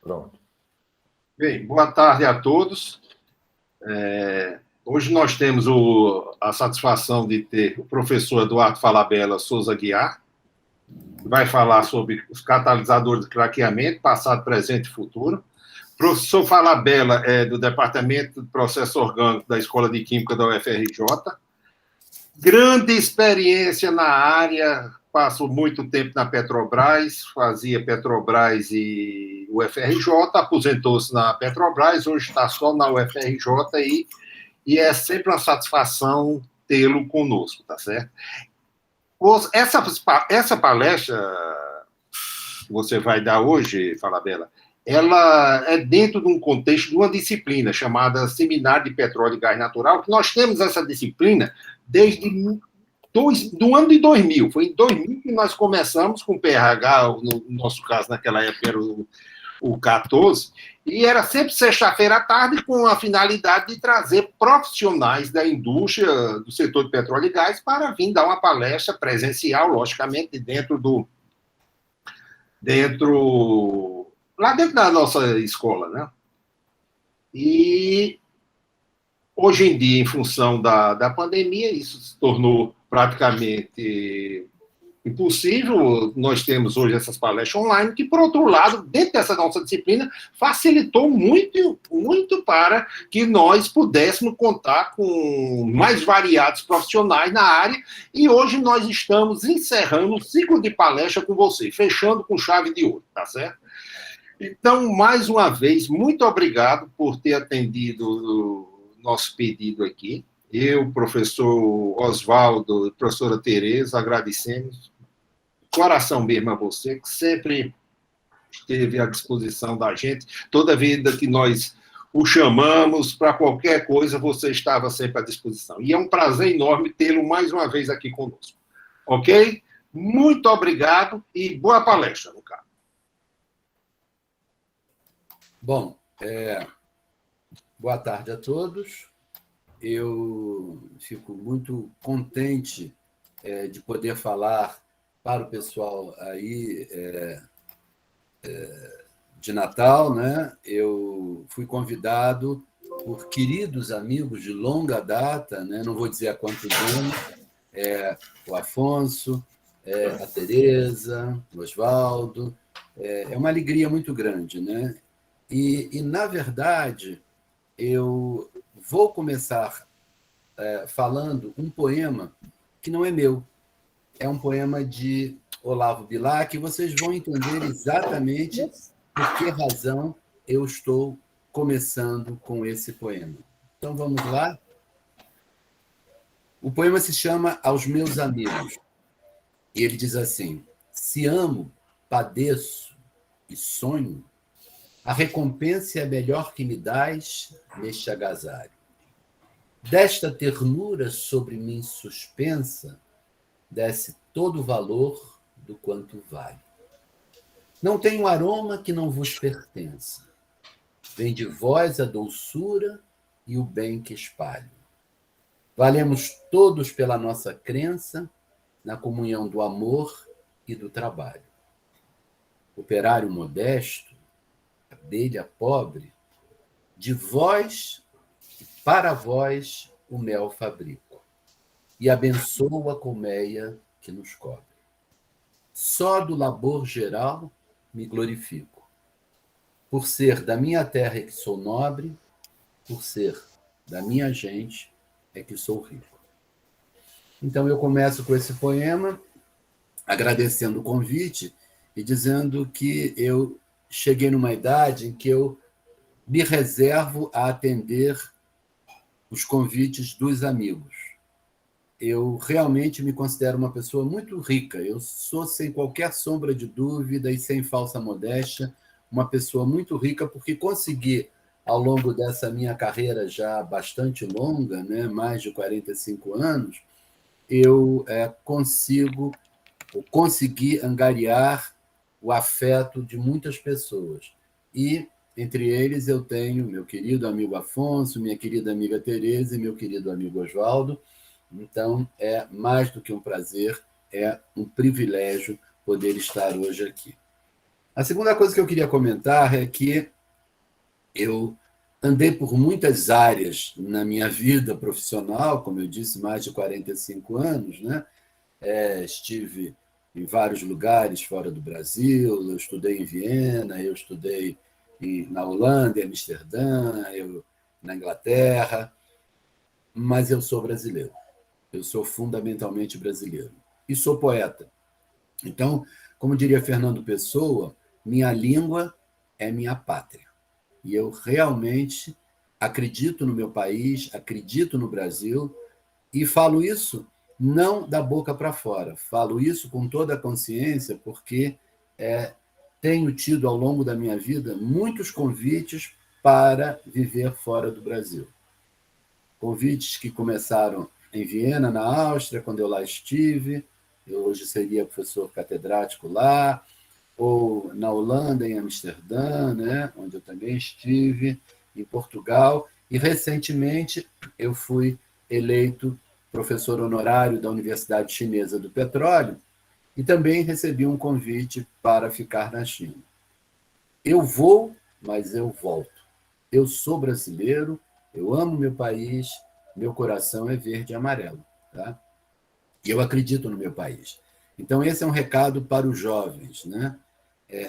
Pronto. Bem, boa tarde a todos. Hoje nós temos a satisfação de ter o professor Eduardo Falabella Souza Guiar, que vai falar sobre os catalisadores de craqueamento, passado, presente e futuro. O professor Falabella é do Departamento de Processo Orgânico da Escola de Química da UFRJ. Grande experiência na área, passou muito tempo na Petrobras, fazia Petrobras e UFRJ, aposentou-se na Petrobras, hoje está só na UFRJ e é sempre uma satisfação tê-lo conosco, tá certo? Essa palestra que você vai dar hoje, Falabella, ela é dentro de um contexto de uma disciplina chamada Seminário de Petróleo e Gás Natural, que nós temos essa disciplina desde do ano de 2000. Foi em 2000 que nós começamos com o PRH, no nosso caso, naquela época era o 14, e era sempre sexta-feira à tarde com a finalidade de trazer profissionais da indústria, do setor de petróleo e gás, para vir dar uma palestra presencial, logicamente, lá dentro da nossa escola, né? E hoje em dia, em função da pandemia, isso se tornou praticamente impossível. Nós temos hoje essas palestras online, que, por outro lado, dentro dessa nossa disciplina, facilitou muito, muito para que nós pudéssemos contar com mais variados profissionais na área, e hoje nós estamos encerrando o ciclo de palestra com você, fechando com chave de ouro, tá certo? Então, mais uma vez, muito obrigado por ter atendido o nosso pedido aqui. Eu, professor Oswaldo e professora Tereza, agradecemos coração mesmo a você, que sempre esteve à disposição da gente. Toda vida que nós o chamamos para qualquer coisa, você estava sempre à disposição. E é um prazer enorme tê-lo mais uma vez aqui conosco. Ok? Muito obrigado e boa palestra, no caso. Bom, boa tarde a todos. Eu fico muito contente de poder falar para o pessoal aí de Natal, né? Eu fui convidado por queridos amigos de longa data, né? Não vou dizer há quantos anos, o Afonso, a Tereza, o Oswaldo. É uma alegria muito grande, né? E, na verdade, eu vou começar falando um poema que não é meu. É um poema de Olavo Bilac, e vocês vão entender exatamente por que razão eu estou começando com esse poema. Então, vamos lá? O poema se chama Aos Meus Amigos. E ele diz assim: se amo, padeço e sonho, a recompensa é a melhor que me dás neste agasalho. Desta ternura sobre mim suspensa, desce todo o valor do quanto vale. Não tenho aroma que não vos pertença. Vem de vós a doçura e o bem que espalho. Valemos todos pela nossa crença na comunhão do amor e do trabalho. Operário modesto, abelha pobre, de vós e para vós o mel fabrico, e abençoo a colmeia que nos cobre. Só do labor geral me glorifico, por ser da minha terra é que sou nobre, por ser da minha gente é que sou rico. Então eu começo com esse poema, agradecendo o convite e dizendo que eu cheguei numa idade em que eu me reservo a atender os convites dos amigos. Eu realmente me considero uma pessoa muito rica. Eu sou, sem qualquer sombra de dúvida e sem falsa modéstia, uma pessoa muito rica porque consegui, ao longo dessa minha carreira já bastante longa, né, mais de 45 anos, eu consegui angariar o afeto de muitas pessoas. E, entre eles, eu tenho meu querido amigo Afonso, minha querida amiga Tereza e meu querido amigo Oswaldo. Então, é mais do que um prazer, é um privilégio poder estar hoje aqui. A segunda coisa que eu queria comentar é que eu andei por muitas áreas na minha vida profissional, como eu disse, mais de 45 anos, né? Estive em vários lugares fora do Brasil, eu estudei em Viena, eu estudei na Holanda, em Amsterdã, na Inglaterra, mas eu sou brasileiro. Eu sou fundamentalmente brasileiro. E sou poeta. Então, como diria Fernando Pessoa, minha língua é minha pátria. E eu realmente acredito no meu país, acredito no Brasil, e falo isso não da boca para fora, falo isso com toda a consciência, porque tenho tido ao longo da minha vida muitos convites para viver fora do Brasil. Convites que começaram em Viena, na Áustria, quando eu lá estive, eu hoje seria professor catedrático lá, ou na Holanda, em Amsterdã, né, onde eu também estive, em Portugal, e recentemente eu fui eleito professor honorário da Universidade Chinesa do Petróleo e também recebi um convite para ficar na China. Eu vou, mas eu volto. Eu sou brasileiro, eu amo meu país, meu coração é verde e amarelo. Tá? E eu acredito no meu país. Então, esse é um recado para os jovens. Né?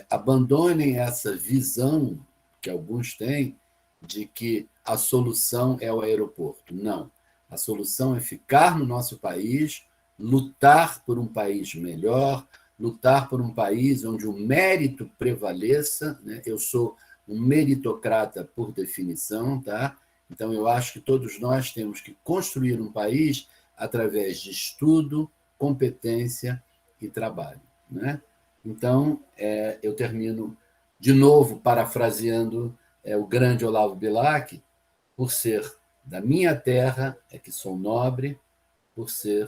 Abandonem essa visão que alguns têm de que a solução é o aeroporto. Não. A solução é ficar no nosso país, lutar por um país melhor, lutar por um país onde o mérito prevaleça. Né? Eu sou um meritocrata por definição, tá? Então eu acho que todos nós temos que construir um país através de estudo, competência e trabalho, né? Então eu termino de novo parafraseando o grande Olavo Bilac, por ser da minha terra é que sou nobre, por ser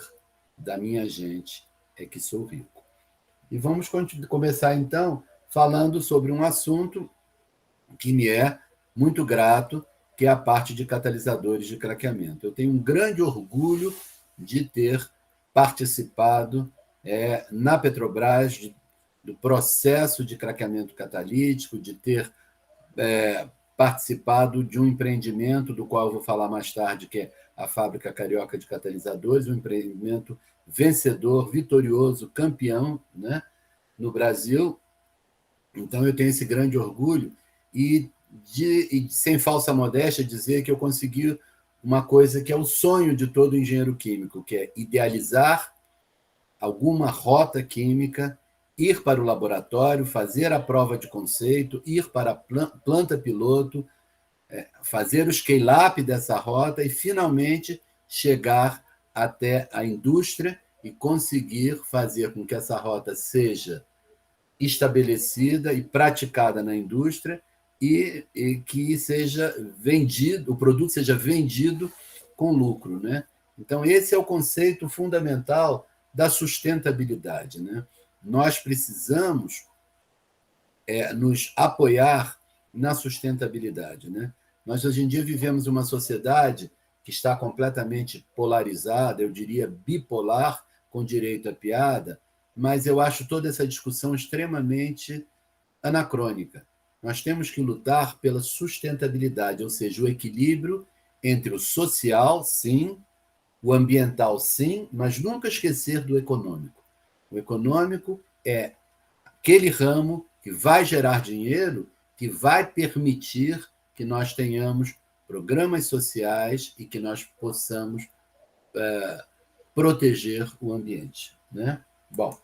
da minha gente é que sou rico. E vamos começar então falando sobre um assunto que me é muito grato, que é a parte de catalisadores de craqueamento. Eu tenho um grande orgulho de ter participado na Petrobras do processo de craqueamento catalítico, de ter participado de um empreendimento do qual eu vou falar mais tarde, que é a Fábrica Carioca de Catalisadores, um empreendimento vencedor, vitorioso, campeão, né, no Brasil. Então, eu tenho esse grande orgulho e sem falsa modéstia, dizer que eu consegui uma coisa que é o sonho de todo engenheiro químico, que é idealizar alguma rota química, ir para o laboratório, fazer a prova de conceito, ir para a planta piloto, fazer o scale-up dessa rota e, finalmente, chegar até a indústria e conseguir fazer com que essa rota seja estabelecida e praticada na indústria e que seja vendido, o produto seja vendido com lucro, né? Então, esse é o conceito fundamental da sustentabilidade, né? Nós precisamos nos apoiar na sustentabilidade, né? Nós, hoje em dia, vivemos uma sociedade que está completamente polarizada, eu diria bipolar, com direito à piada, mas eu acho toda essa discussão extremamente anacrônica. Nós temos que lutar pela sustentabilidade, ou seja, o equilíbrio entre o social, sim, o ambiental, sim, mas nunca esquecer do econômico. O econômico é aquele ramo que vai gerar dinheiro, que vai permitir que nós tenhamos programas sociais e que nós possamos proteger o ambiente, né? Bom,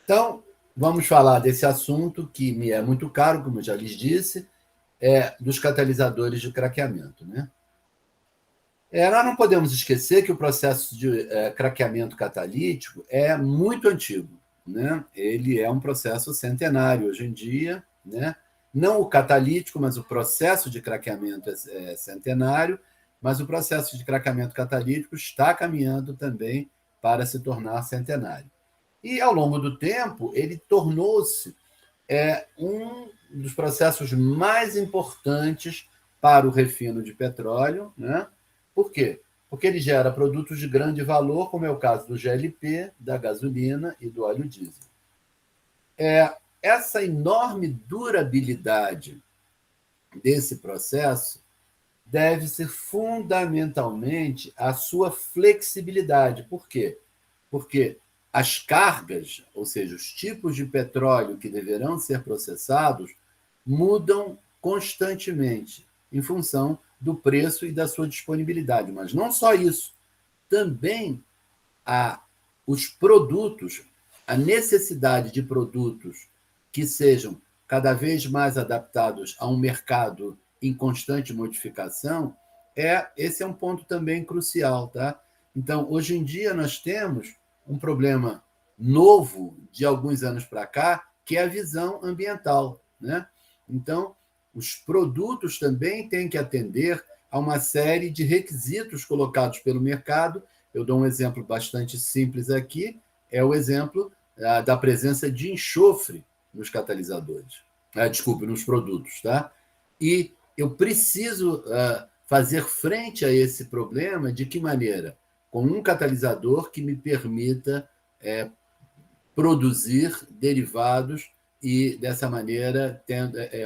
então vamos falar desse assunto que me é muito caro, como eu já lhes disse, dos catalisadores de craqueamento, né? Nós não podemos esquecer que o processo de craqueamento catalítico é muito antigo, né? Ele é um processo centenário hoje em dia, né? Não o catalítico, mas o processo de craqueamento é centenário, mas o processo de craqueamento catalítico está caminhando também para se tornar centenário. E, ao longo do tempo, ele tornou-se um dos processos mais importantes para o refino de petróleo, né? Por quê? Porque ele gera produtos de grande valor, como é o caso do GLP, da gasolina e do óleo diesel. essa enorme durabilidade desse processo deve-se fundamentalmente à sua flexibilidade. Por quê? Porque as cargas, ou seja, os tipos de petróleo que deverão ser processados, mudam constantemente em função do preço e da sua disponibilidade. Mas não só isso, também os produtos, a necessidade de produtos que sejam cada vez mais adaptados a um mercado em constante modificação, esse é um ponto também crucial. Tá? Então, hoje em dia, nós temos um problema novo de alguns anos para cá, que é a visão ambiental. Né? Então, os produtos também têm que atender a uma série de requisitos colocados pelo mercado. Eu dou um exemplo bastante simples aqui, é o exemplo da presença de enxofre nos catalisadores. Desculpe, nos produtos. Tá? E eu preciso fazer frente a esse problema de que maneira? Com um catalisador que me permita produzir derivados e, dessa maneira,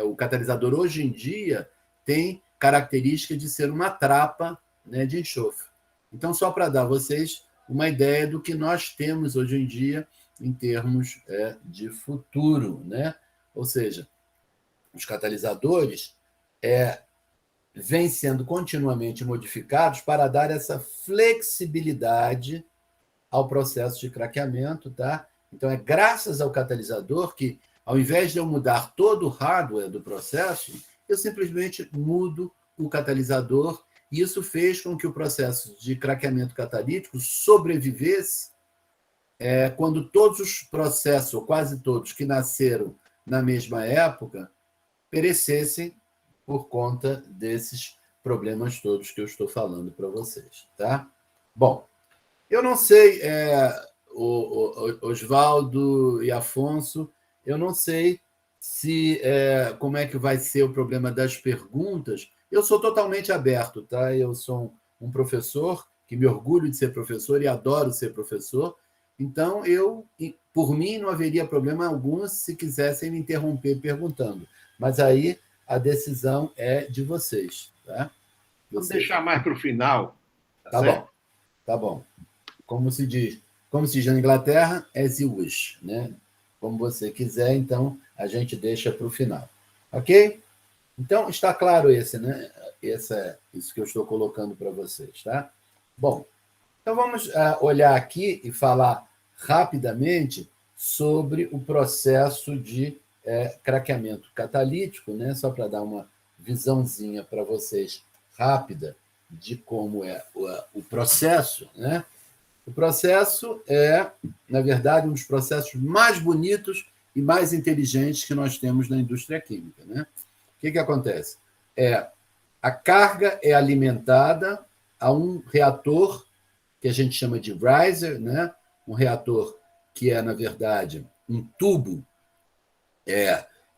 o catalisador, hoje em dia, tem característica de ser uma trapa, né, de enxofre. Então, só para dar a vocês uma ideia do que nós temos hoje em dia em termos de futuro. Né? Ou seja, os catalisadores vêm sendo continuamente modificados para dar essa flexibilidade ao processo de craqueamento. Tá? Então, é graças ao catalisador que, ao invés de eu mudar todo o hardware do processo, eu simplesmente mudo o catalisador, e isso fez com que o processo de craqueamento catalítico sobrevivesse quando todos os processos, ou quase todos, que nasceram na mesma época, perecessem por conta desses problemas todos que eu estou falando para vocês. Tá? Bom, eu não sei, Oswaldo e Afonso, eu não sei como é que vai ser o problema das perguntas. Eu sou totalmente aberto, tá? Eu sou um professor que me orgulho de ser professor e adoro ser professor. Então, por mim, não haveria problema algum se quisessem me interromper perguntando. Mas aí a decisão é de vocês. Tá? Vamos deixar mais para o final. Tá bom, tá bom. Como se diz na Inglaterra, as you wish, né? Como você quiser, então a gente deixa para o final. Ok? Então, está claro né? Isso que eu estou colocando para vocês. Tá? Bom, então vamos olhar aqui e falar rapidamente sobre o processo de craqueamento catalítico, né? Só para dar uma visãozinha para vocês rápida de como é o processo. Né? O processo na verdade, um dos processos mais bonitos e mais inteligentes que nós temos na indústria química. Né? O que acontece? A carga é alimentada a um reator que a gente chama de riser, né? Um reator que na verdade, um tubo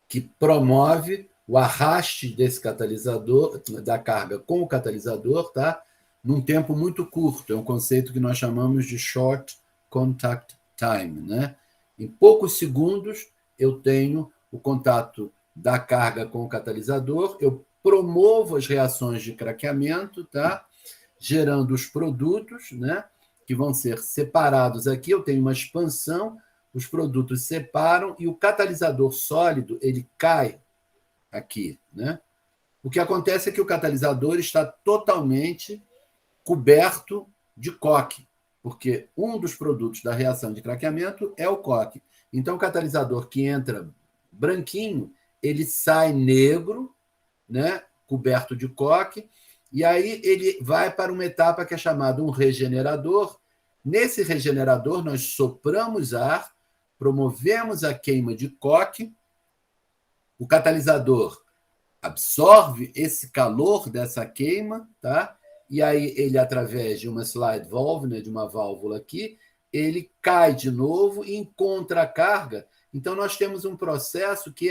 que promove o arraste desse catalisador, da carga com o catalisador, tá? Num tempo muito curto. É um conceito que nós chamamos de short contact time. Né? Em poucos segundos, eu tenho o contato da carga com o catalisador, eu promovo as reações de craqueamento, tá? Gerando os produtos, né? Que vão ser separados aqui. Eu tenho uma expansão, os produtos separam e o catalisador sólido ele cai aqui. Né? O que acontece é que o catalisador está totalmente coberto de coque, porque um dos produtos da reação de craqueamento é o coque. Então, o catalisador que entra branquinho, ele sai negro, né, coberto de coque, e aí ele vai para uma etapa que é chamada um regenerador. Nesse regenerador, nós sopramos ar, promovemos a queima de coque, o catalisador absorve esse calor dessa queima, tá? E aí ele, através de uma slide valve, né, de uma válvula aqui, ele cai de novo e encontra a carga. Então, nós temos um processo que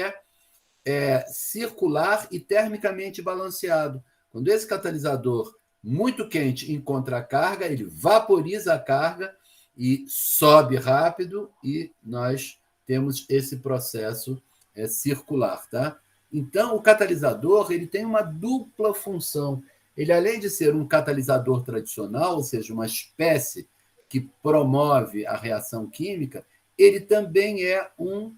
é circular e termicamente balanceado. Quando esse catalisador muito quente encontra a carga, ele vaporiza a carga e sobe rápido e nós temos esse processo circular. Tá? Então, o catalisador ele tem uma dupla função. Ele, além de ser um catalisador tradicional, ou seja, uma espécie que promove a reação química, ele também é um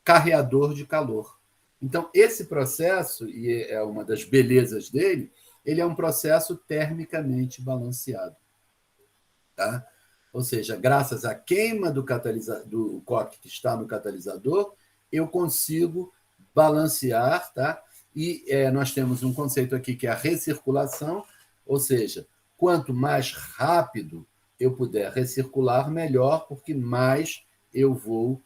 carreador de calor. Então, esse processo, e é uma das belezas dele, ele é um processo termicamente balanceado. Tá? Ou seja, graças à queima do coque que está no catalisador, eu consigo balancear, tá? E nós temos um conceito aqui que é a recirculação, ou seja, quanto mais rápido eu puder recircular, melhor, porque mais eu vou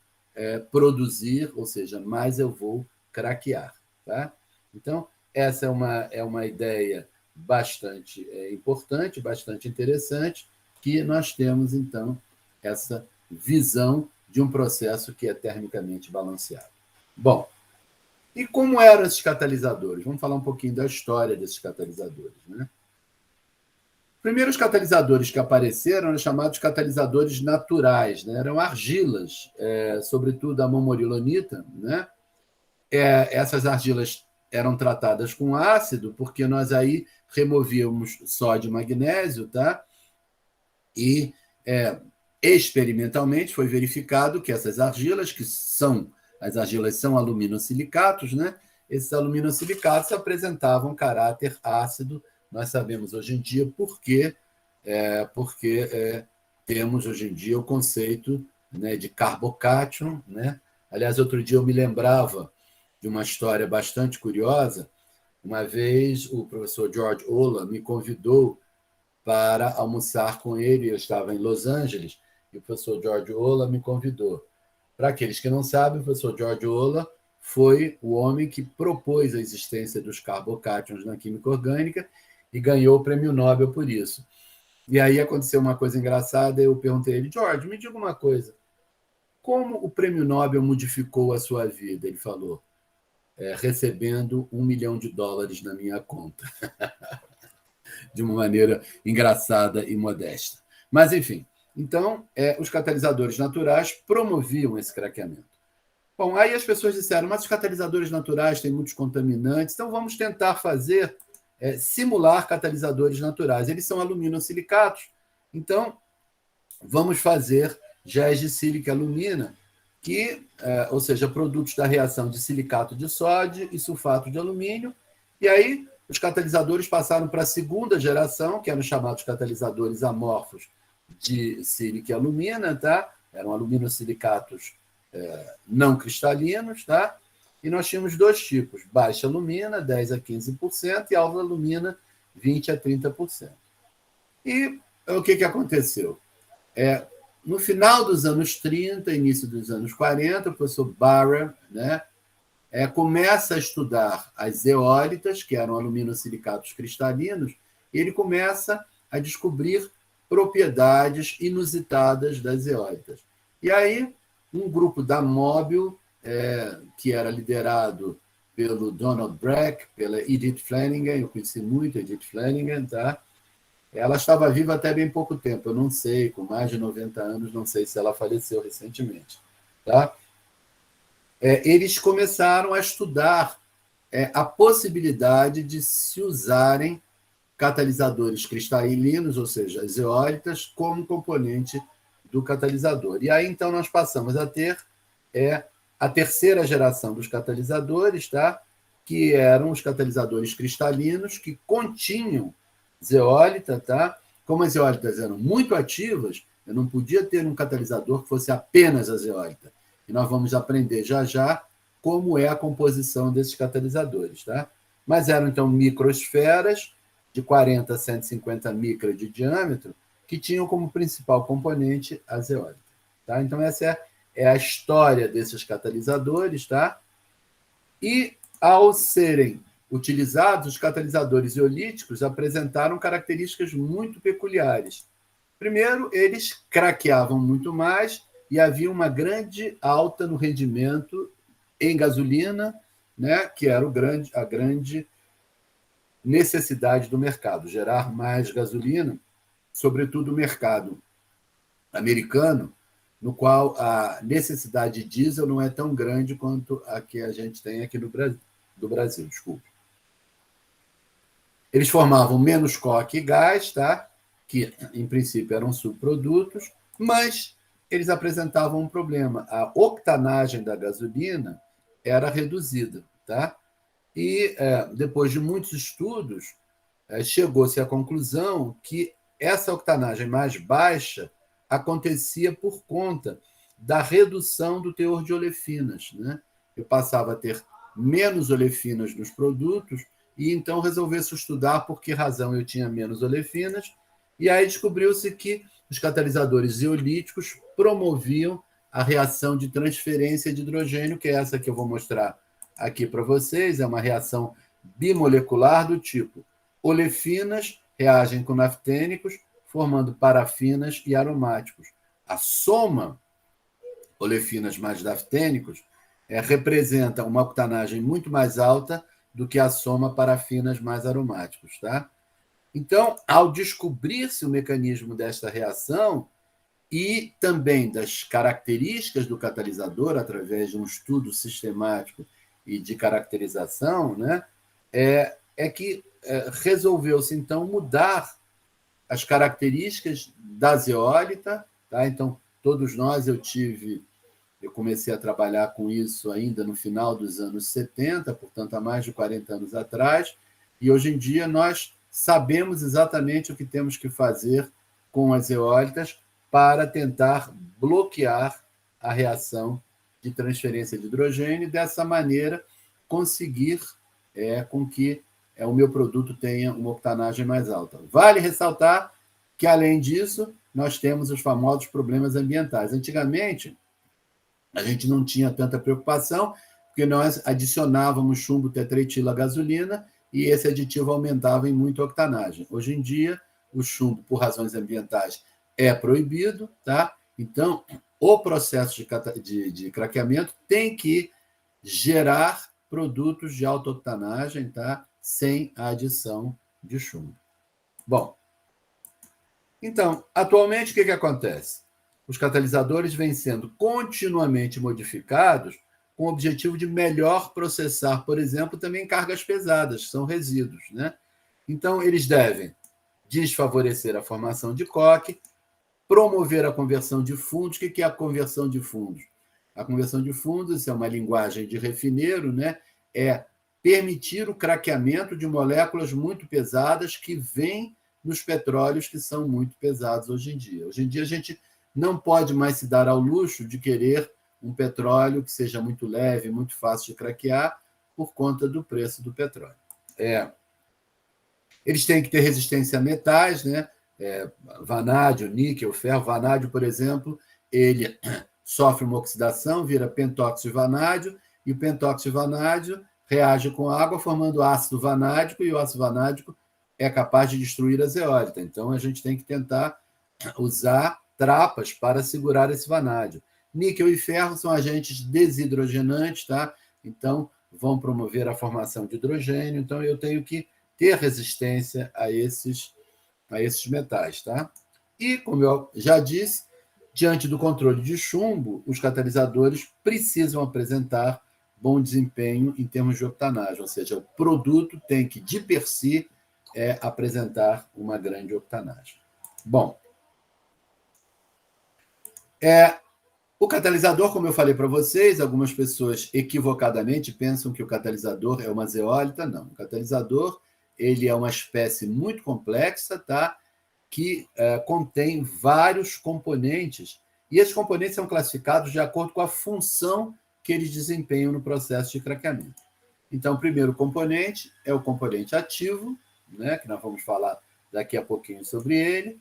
produzir, ou seja, mais eu vou craquear. Tá? Então, essa é uma ideia bastante importante, bastante interessante, que nós temos, então, essa visão de um processo que é termicamente balanceado. Bom, e como eram esses catalisadores? Vamos falar um pouquinho da história desses catalisadores. Né? Primeiro, os catalisadores que apareceram eram chamados catalisadores naturais, né? Eram argilas, sobretudo a momorilonita. Né? Essas argilas eram tratadas com ácido, porque nós aí removíamos sódio e magnésio, tá? E experimentalmente foi verificado que essas argilas, as argilas são aluminosilicatos, né? Esses aluminosilicatos apresentavam caráter ácido. Nós sabemos hoje em dia porque temos hoje em dia o conceito, né, de carbocátion. Né? Aliás, outro dia eu me lembrava de uma história bastante curiosa. Uma vez o professor George Olah me convidou para almoçar com ele. Eu estava em Los Angeles e o professor George Olah me convidou. Para aqueles que não sabem, o professor George Olah foi o homem que propôs a existência dos carbocátions na química orgânica e ganhou o prêmio Nobel por isso. E aí aconteceu uma coisa engraçada, eu perguntei a ele: George, me diga uma coisa, como o prêmio Nobel modificou a sua vida? Ele falou: recebendo $1 milhão na minha conta. De uma maneira engraçada e modesta. Mas, enfim, então, os catalisadores naturais promoviam esse craqueamento. Bom, aí as pessoas disseram: mas os catalisadores naturais têm muitos contaminantes, então vamos tentar simular catalisadores naturais. Eles são aluminosilicatos, então vamos fazer géis de sílica alumina, ou seja, produtos da reação de silicato de sódio e sulfato de alumínio, e aí os catalisadores passaram para a segunda geração, que eram chamados catalisadores amorfos de sílica e alumina, tá? Eram aluminosilicatos não cristalinos, tá? E nós tínhamos dois tipos: baixa alumina, 10 a 15%, e alta alumina, 20 a 30%. E o que aconteceu? No final dos anos 30, início dos anos 40, o professor Barra, né, começa a estudar as zeólitas, que eram aluminosilicatos cristalinos, e ele começa a descobrir propriedades inusitadas das zeólitas. E aí, um grupo da Mobil, que era liderado pelo Donald Breck, pela Edith Flanagan, eu conheci muito a Edith Flanagan, tá? Ela estava viva até bem pouco tempo, eu não sei, com mais de 90 anos, não sei se ela faleceu recentemente, tá? Eles começaram a estudar a possibilidade de se usarem catalisadores cristalinos, ou seja, as zeólitas, como componente do catalisador. E aí, então, nós passamos a ter a terceira geração dos catalisadores, tá? Que eram os catalisadores cristalinos, que continham zeólita. Tá? Como as zeólitas eram muito ativas, eu não podia ter um catalisador que fosse apenas a zeólita. E nós vamos aprender já já como é a composição desses catalisadores. Tá? Mas eram, então, microesferas de 40 a 150 micras de diâmetro, que tinham como principal componente a zeólita. Tá? Então, essa é a história desses catalisadores. Tá? E, ao serem utilizados, os catalisadores zeolíticos apresentaram características muito peculiares. Primeiro, eles craqueavam muito mais e havia uma grande alta no rendimento em gasolina, né, que era a grande necessidade do mercado, gerar mais gasolina, sobretudo o mercado americano, no qual a necessidade de diesel não é tão grande quanto a que a gente tem aqui do Brasil, desculpe. Eles formavam menos coque e gás, tá? Que, em princípio, eram subprodutos, mas eles apresentavam um problema. A octanagem da gasolina era reduzida, tá? E, depois de muitos estudos, chegou-se à conclusão que essa octanagem mais baixa acontecia por conta da redução do teor de olefinas, né? Eu passava a ter menos olefinas nos produtos e então resolveu-se estudar por que razão eu tinha menos olefinas, e aí descobriu-se que os catalisadores zeolíticos promoviam a reação de transferência de hidrogênio, que é essa que eu vou mostrar aqui para vocês, é uma reação bimolecular do tipo: olefinas reagem com naftênicos, formando parafinas e aromáticos. A soma olefinas mais naftênicos representa uma octanagem muito mais alta do que a soma parafinas mais aromáticos, tá? Então, ao descobrir-se o mecanismo desta reação e também das características do catalisador, através de um estudo sistemático e de caracterização, né, que resolveu-se, então, mudar as características da zeólita, tá? Então, todos nós, eu comecei a trabalhar com isso ainda no final dos anos 70, portanto, há mais de 40 anos atrás, e hoje em dia nós sabemos exatamente o que temos que fazer com as eólicas para tentar bloquear a reação de transferência de hidrogênio e, dessa maneira, conseguir com que o meu produto tenha uma octanagem mais alta. Vale ressaltar que, além disso, nós temos os famosos problemas ambientais. Antigamente, a gente não tinha tanta preocupação, porque nós adicionávamos chumbo tetraetila à gasolina e esse aditivo aumentava em muito a octanagem. Hoje em dia, o chumbo, por razões ambientais, é proibido, tá? Então, o processo de craqueamento tem que gerar produtos de alta octanagem, tá? Sem a adição de chumbo. Bom, então, atualmente, o que acontece? Os catalisadores vêm sendo continuamente modificados com o objetivo de melhor processar, por exemplo, também cargas pesadas, que são resíduos, né? Então, eles devem desfavorecer a formação de coque, promover a conversão de fundos. O que é a conversão de fundos? A conversão de fundos é uma linguagem de refineiro, né? É permitir o craqueamento de moléculas muito pesadas que vêm nos petróleos que são muito pesados hoje em dia. Hoje em dia, a gente não pode mais se dar ao luxo de querer um petróleo que seja muito leve, muito fácil de craquear, por conta do preço do petróleo. Eles têm que ter resistência a metais, né? Vanádio, níquel, ferro. Vanádio, por exemplo, ele sofre uma oxidação, vira pentóxido de vanádio, e o pentóxido de vanádio reage com água, formando ácido vanádico, e o ácido vanádico é capaz de destruir a zeólita. Então, a gente tem que tentar usar trapas para segurar esse vanádio. Níquel e ferro são agentes desidrogenantes, tá? Então, vão promover a formação de hidrogênio. Então, eu tenho que ter resistência a esses metais, tá? E, como eu já disse, diante do controle de chumbo, os catalisadores precisam apresentar bom desempenho em termos de octanagem, ou seja, o produto tem que, de per si, apresentar uma grande octanagem. Bom, o catalisador, como eu falei para vocês, algumas pessoas equivocadamente pensam que o catalisador é uma zeólita. Não, o catalisador ele é uma espécie muito complexa, tá? Que contém vários componentes, e esses componentes são classificados de acordo com a função que eles desempenham no processo de craqueamento. Então, o primeiro componente é o componente ativo, né? Que nós vamos falar daqui a pouquinho sobre ele.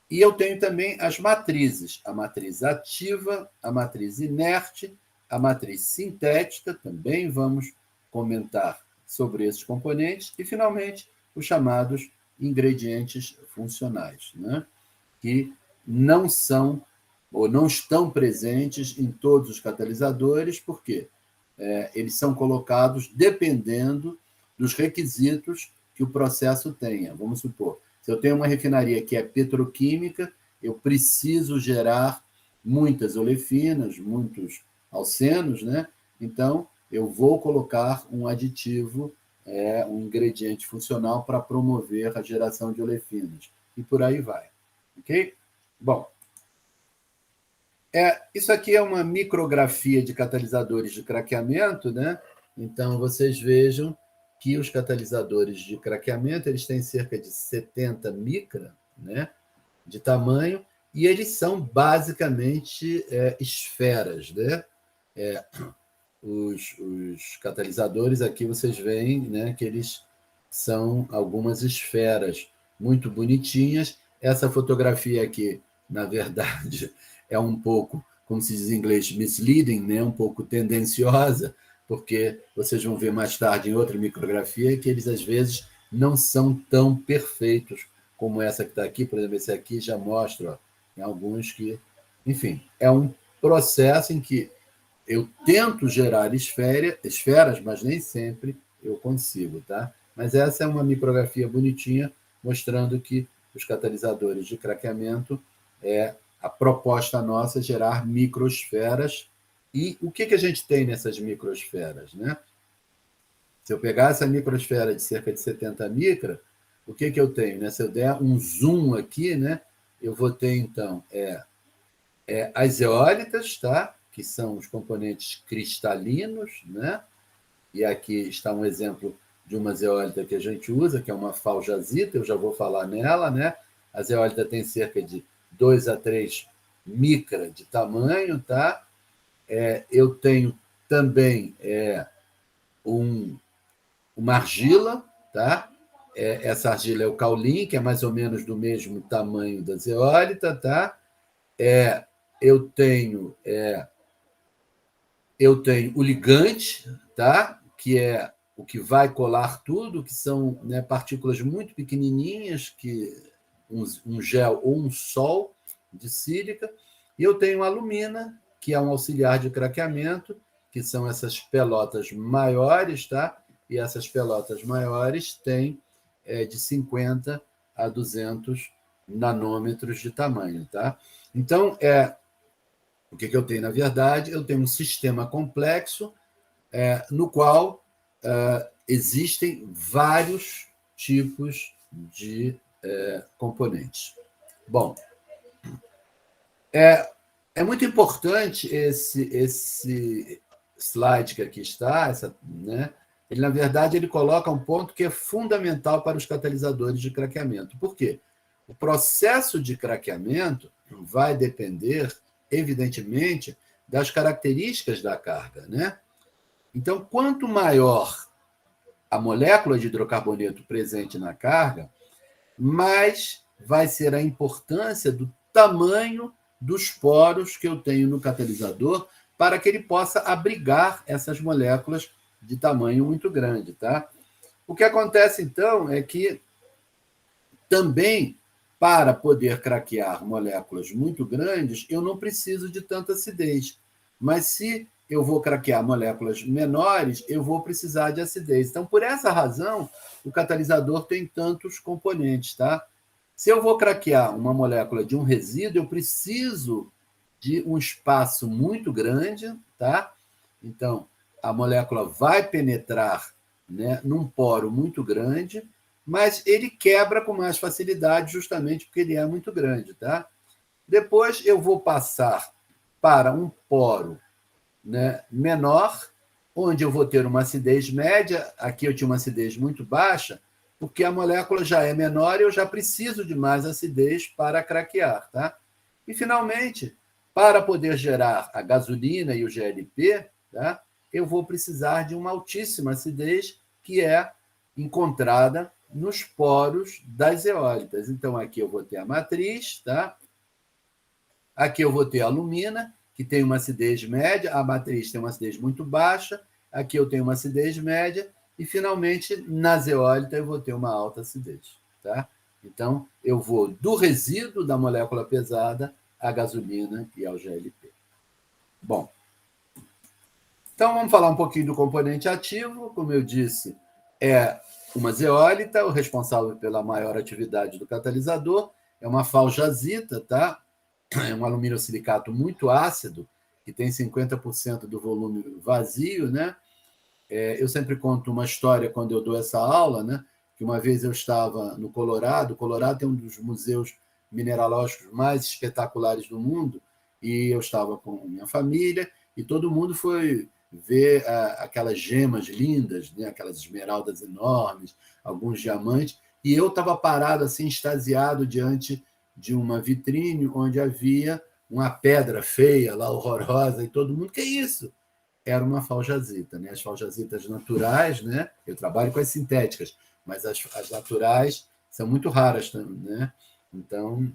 E eu tenho também as matrizes, a matriz ativa, a matriz inerte, a matriz sintética, também vamos comentar sobre esses componentes, e, finalmente, os chamados ingredientes funcionais, né? Que não são ou não estão presentes em todos os catalisadores, porque eles são colocados dependendo dos requisitos que o processo tenha. Vamos supor, se eu tenho uma refinaria que é petroquímica, eu preciso gerar muitas olefinas, muitos alcenos, né? Então, eu vou colocar um aditivo, um ingrediente funcional para promover a geração de olefinas. E por aí vai. Ok? Bom, isso aqui é uma micrografia de catalisadores de craqueamento, né? Então, vocês vejam que os catalisadores de craqueamento eles têm cerca de 70 micra, né, de tamanho, e eles são basicamente esferas, né? Os catalisadores aqui vocês veem, né, que eles são algumas esferas muito bonitinhas. Essa fotografia aqui, na verdade, é um pouco, como se diz em inglês, misleading, né? Um pouco tendenciosa, porque vocês vão ver mais tarde em outra micrografia que eles, às vezes, não são tão perfeitos como essa que está aqui. Por exemplo, esse aqui já mostra, ó, em alguns que... Enfim, é um processo em que eu tento gerar esferas, mas nem sempre eu consigo, tá? Mas essa é uma micrografia bonitinha, mostrando que os catalisadores de craqueamento a proposta nossa é gerar microesferas. E o que a gente tem nessas microesferas, né? Se eu pegar essa microesfera de cerca de 70 micra, o que eu tenho, né? Se eu der um zoom aqui, né, eu vou ter, então, as zeólitas, tá? Que são os componentes cristalinos, né? E aqui está um exemplo de uma zeólita que a gente usa, que é uma faljazita, eu já vou falar nela, né? A zeólita tem cerca de 2 a 3 micra de tamanho, tá? Eu tenho também uma argila, tá? Essa argila é o caulin, que é mais ou menos do mesmo tamanho da zeólita, tá? Eu tenho o ligante, tá? Que é o que vai colar tudo, que são, né, partículas muito pequenininhas, um gel ou um sol de sílica. E eu tenho a alumina, que é um auxiliar de craqueamento, que são essas pelotas maiores, tá? E essas pelotas maiores têm de 50 a 200 nanômetros de tamanho, tá? Então, o que eu tenho, na verdade? Eu tenho um sistema complexo no qual existem vários tipos de componentes. Bom, é muito importante esse slide que aqui está, né? Ele, na verdade, ele coloca um ponto que é fundamental para os catalisadores de craqueamento. Por quê? O processo de craqueamento vai depender, evidentemente, das características da carga, né? Então, quanto maior a molécula de hidrocarboneto presente na carga, mais vai ser a importância do tamanho dos poros que eu tenho no catalisador para que ele possa abrigar essas moléculas de tamanho muito grande, tá? O que acontece, então, é que também, para poder craquear moléculas muito grandes, eu não preciso de tanta acidez. Mas se eu vou craquear moléculas menores, eu vou precisar de acidez. Então, por essa razão, o catalisador tem tantos componentes, tá? Se eu vou craquear uma molécula de um resíduo, eu preciso de um espaço muito grande, tá? Então, a molécula vai penetrar, né, num poro muito grande, mas ele quebra com mais facilidade justamente porque ele é muito grande, tá? Depois eu vou passar para um poro, né, menor, onde eu vou ter uma acidez média. Aqui eu tinha uma acidez muito baixa, porque a molécula já é menor e eu já preciso de mais acidez para craquear, tá? E, finalmente, para poder gerar a gasolina e o GLP, tá, eu vou precisar de uma altíssima acidez, que é encontrada nos poros das zeólitas. Então, aqui eu vou ter a matriz, tá? Aqui eu vou ter a alumina, que tem uma acidez média, a matriz tem uma acidez muito baixa, aqui eu tenho uma acidez média, e, finalmente, na zeólita eu vou ter uma alta acidez, tá? Então, eu vou do resíduo da molécula pesada à gasolina e ao GLP. Bom, então vamos falar um pouquinho do componente ativo. Como eu disse, é uma zeólita, o responsável pela maior atividade do catalisador, é uma faljazita, tá? é um alumínio silicato muito ácido, que tem 50% do volume vazio, né? Eu sempre conto uma história quando eu dou essa aula, né? Que uma vez eu estava no Colorado. O Colorado é um dos museus mineralógicos mais espetaculares do mundo, e eu estava com minha família, e todo mundo foi ver aquelas gemas lindas, né? Aquelas esmeraldas enormes, alguns diamantes, e eu estava parado assim, extasiado, diante de uma vitrine onde havia uma pedra feia, lá horrorosa, e todo mundo, que é isso? Era uma faljazita, né? As faljazitas naturais, né? Eu trabalho com as sintéticas, mas as naturais são muito raras, né? Então,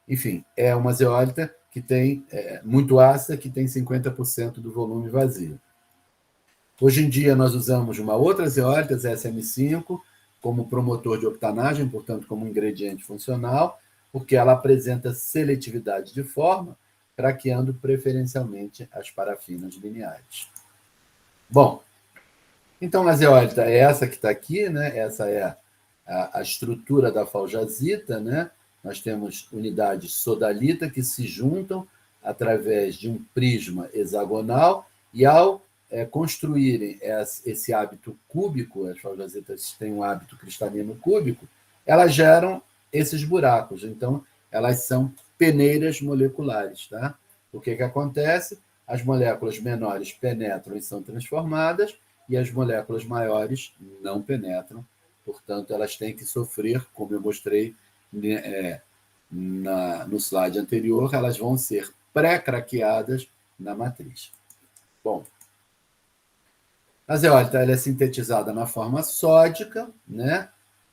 enfim, é uma zeólita que tem muito ácida, que tem 50% do volume vazio. Hoje em dia, nós usamos uma outra zeólita, SM5, como promotor de octanagem, portanto, como ingrediente funcional, porque ela apresenta seletividade de forma, craqueando preferencialmente as parafinas lineares. Bom, então a zeólita é essa que está aqui, né? Essa é a estrutura da faljazita, né? Nós temos unidades sodalita que se juntam através de um prisma hexagonal, e ao construírem esse hábito cúbico, as faljazitas têm um hábito cristalino cúbico, elas geram esses buracos. Então, elas são peneiras moleculares. Tá? O que acontece? As moléculas menores penetram e são transformadas, e as moléculas maiores não penetram. Portanto, elas têm que sofrer, como eu mostrei no slide anterior, elas vão ser pré-craqueadas na matriz. Bom, a zeólita ela é sintetizada na forma sódica, né?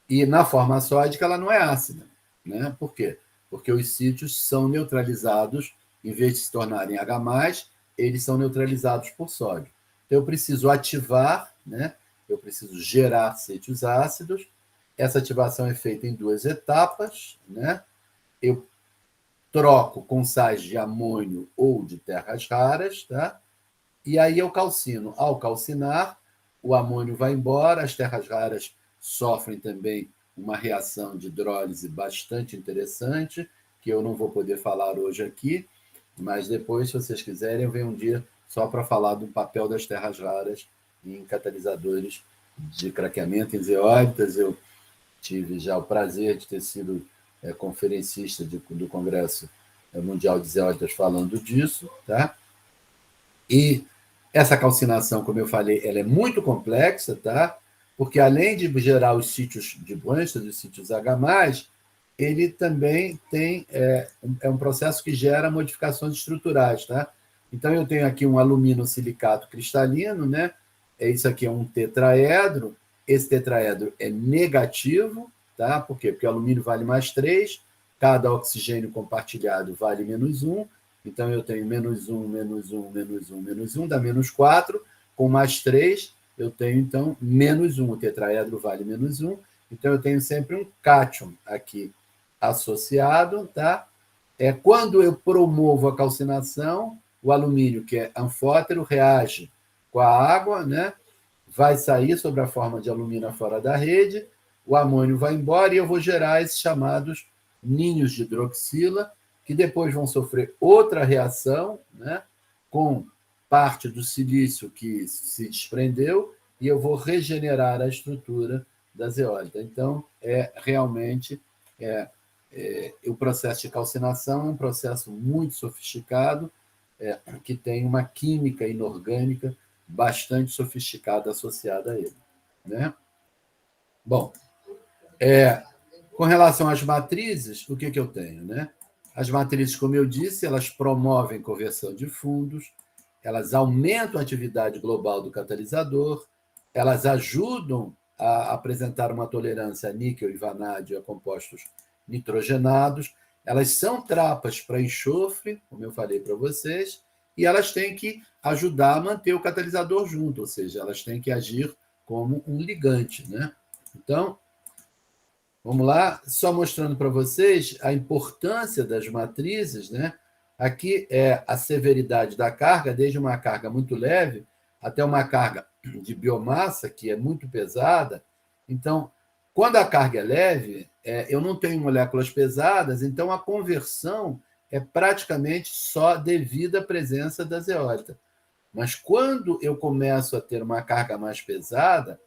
E na forma sódica ela não é ácida. Né? Por quê? Porque os sítios são neutralizados, em vez de se tornarem H+, eles são neutralizados por sódio. Então, eu preciso ativar, né? Eu preciso gerar sítios ácidos. Essa ativação é feita em 2 etapas. Né? Eu troco com sais de amônio ou de terras raras, tá? E aí eu calcino. Ao calcinar, o amônio vai embora, as terras raras sofrem também uma reação de hidrólise bastante interessante, que eu não vou poder falar hoje aqui, mas depois, se vocês quiserem, eu venho um dia só para falar do papel das terras raras em catalisadores de craqueamento em zeólitas. Eu tive já o prazer de ter sido conferencista do Congresso Mundial de Zeólitas falando disso, tá? E essa calcinação, como eu falei, ela é muito complexa, tá? Porque além de gerar os sítios de Bronsted, os sítios H+, ele também tem um processo que gera modificações estruturais, tá? Então, eu tenho aqui um aluminosilicato cristalino, né? Isso aqui é um tetraedro. Esse tetraedro é negativo, tá? Por quê? Porque o alumínio vale +3, cada oxigênio compartilhado vale -1, então eu tenho -1, -1, -1, -1, dá -4, com +3, eu tenho, então, -1. O tetraedro vale -1, então eu tenho sempre um cátion aqui associado. Tá? Quando eu promovo a calcinação, o alumínio, que é anfótero, reage com a água, né? Vai sair sobre a forma de alumínio fora da rede, o amônio vai embora e eu vou gerar esses chamados ninhos de hidroxila, que depois vão sofrer outra reação, né? Com parte do silício que se desprendeu, e eu vou regenerar a estrutura da zeólita. Então, realmente, o processo de calcinação é um processo muito sofisticado, que tem uma química inorgânica bastante sofisticada associada a ele. Né? Bom, com relação às matrizes, o que eu tenho? Né? As matrizes, como eu disse, elas promovem conversão de fundos, elas aumentam a atividade global do catalisador, elas ajudam a apresentar uma tolerância a níquel e vanádio a compostos nitrogenados, elas são trapas para enxofre, como eu falei para vocês, e elas têm que ajudar a manter o catalisador junto, ou seja, elas têm que agir como um ligante. Né? Então, vamos lá, só mostrando para vocês a importância das matrizes. Né? Aqui é a severidade da carga, desde uma carga muito leve até uma carga de biomassa, que é muito pesada. Então, quando a carga é leve, eu não tenho moléculas pesadas, então a conversão é praticamente só devido à presença da zeólita. Mas quando eu começo a ter uma carga mais pesada,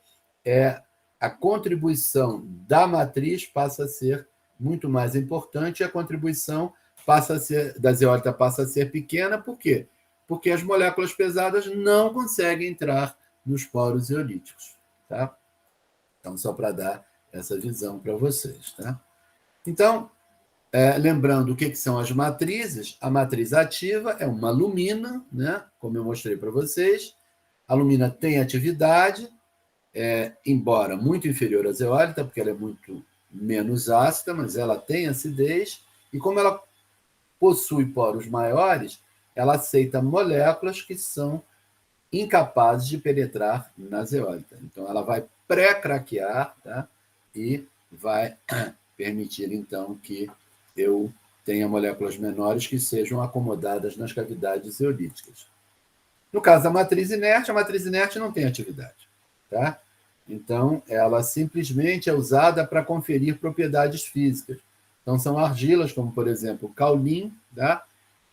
a contribuição da matriz passa a ser muito mais importante e a contribuição da zeólita passa a ser pequena. Por quê? Porque as moléculas pesadas não conseguem entrar nos poros zeolíticos. Tá? Então, só para dar essa visão para vocês. Tá? Então, lembrando o que são as matrizes, a matriz ativa é uma alumina, né? Como eu mostrei para vocês. A alumina tem atividade, embora muito inferior à zeólita, porque ela é muito menos ácida, mas ela tem acidez, e como ela possui poros maiores, ela aceita moléculas que são incapazes de penetrar na zeólita. Então, ela vai pré-craquear, tá? E vai permitir, então, que eu tenha moléculas menores que sejam acomodadas nas cavidades zeolíticas. No caso da matriz inerte, a matriz inerte não tem atividade. Tá? Então, ela simplesmente é usada para conferir propriedades físicas. Então, são argilas, como, por exemplo, o caulim. Tá?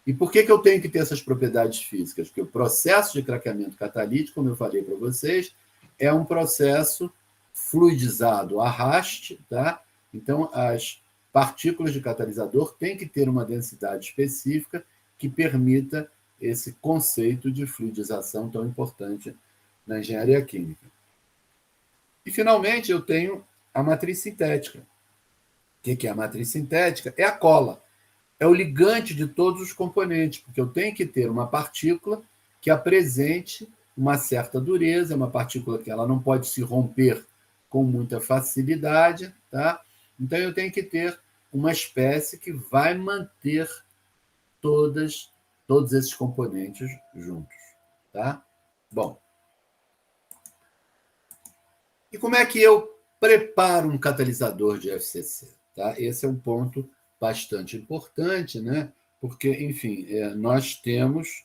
E por que eu tenho que ter essas propriedades físicas? Porque o processo de craqueamento catalítico, como eu falei para vocês, é um processo fluidizado, arraste. Tá? Então, as partículas de catalisador têm que ter uma densidade específica que permita esse conceito de fluidização tão importante na engenharia química. E, finalmente, eu tenho a matriz sintética. O que é a matriz sintética? É a cola. É o ligante de todos os componentes, porque eu tenho que ter uma partícula que apresente uma certa dureza, uma partícula que ela não pode se romper com muita facilidade. Tá? Então, eu tenho que ter uma espécie que vai manter todos esses componentes juntos. Tá? Bom, e como é que eu preparo um catalisador de FCC? Tá? Esse é um ponto bastante importante, né? Porque, enfim, nós temos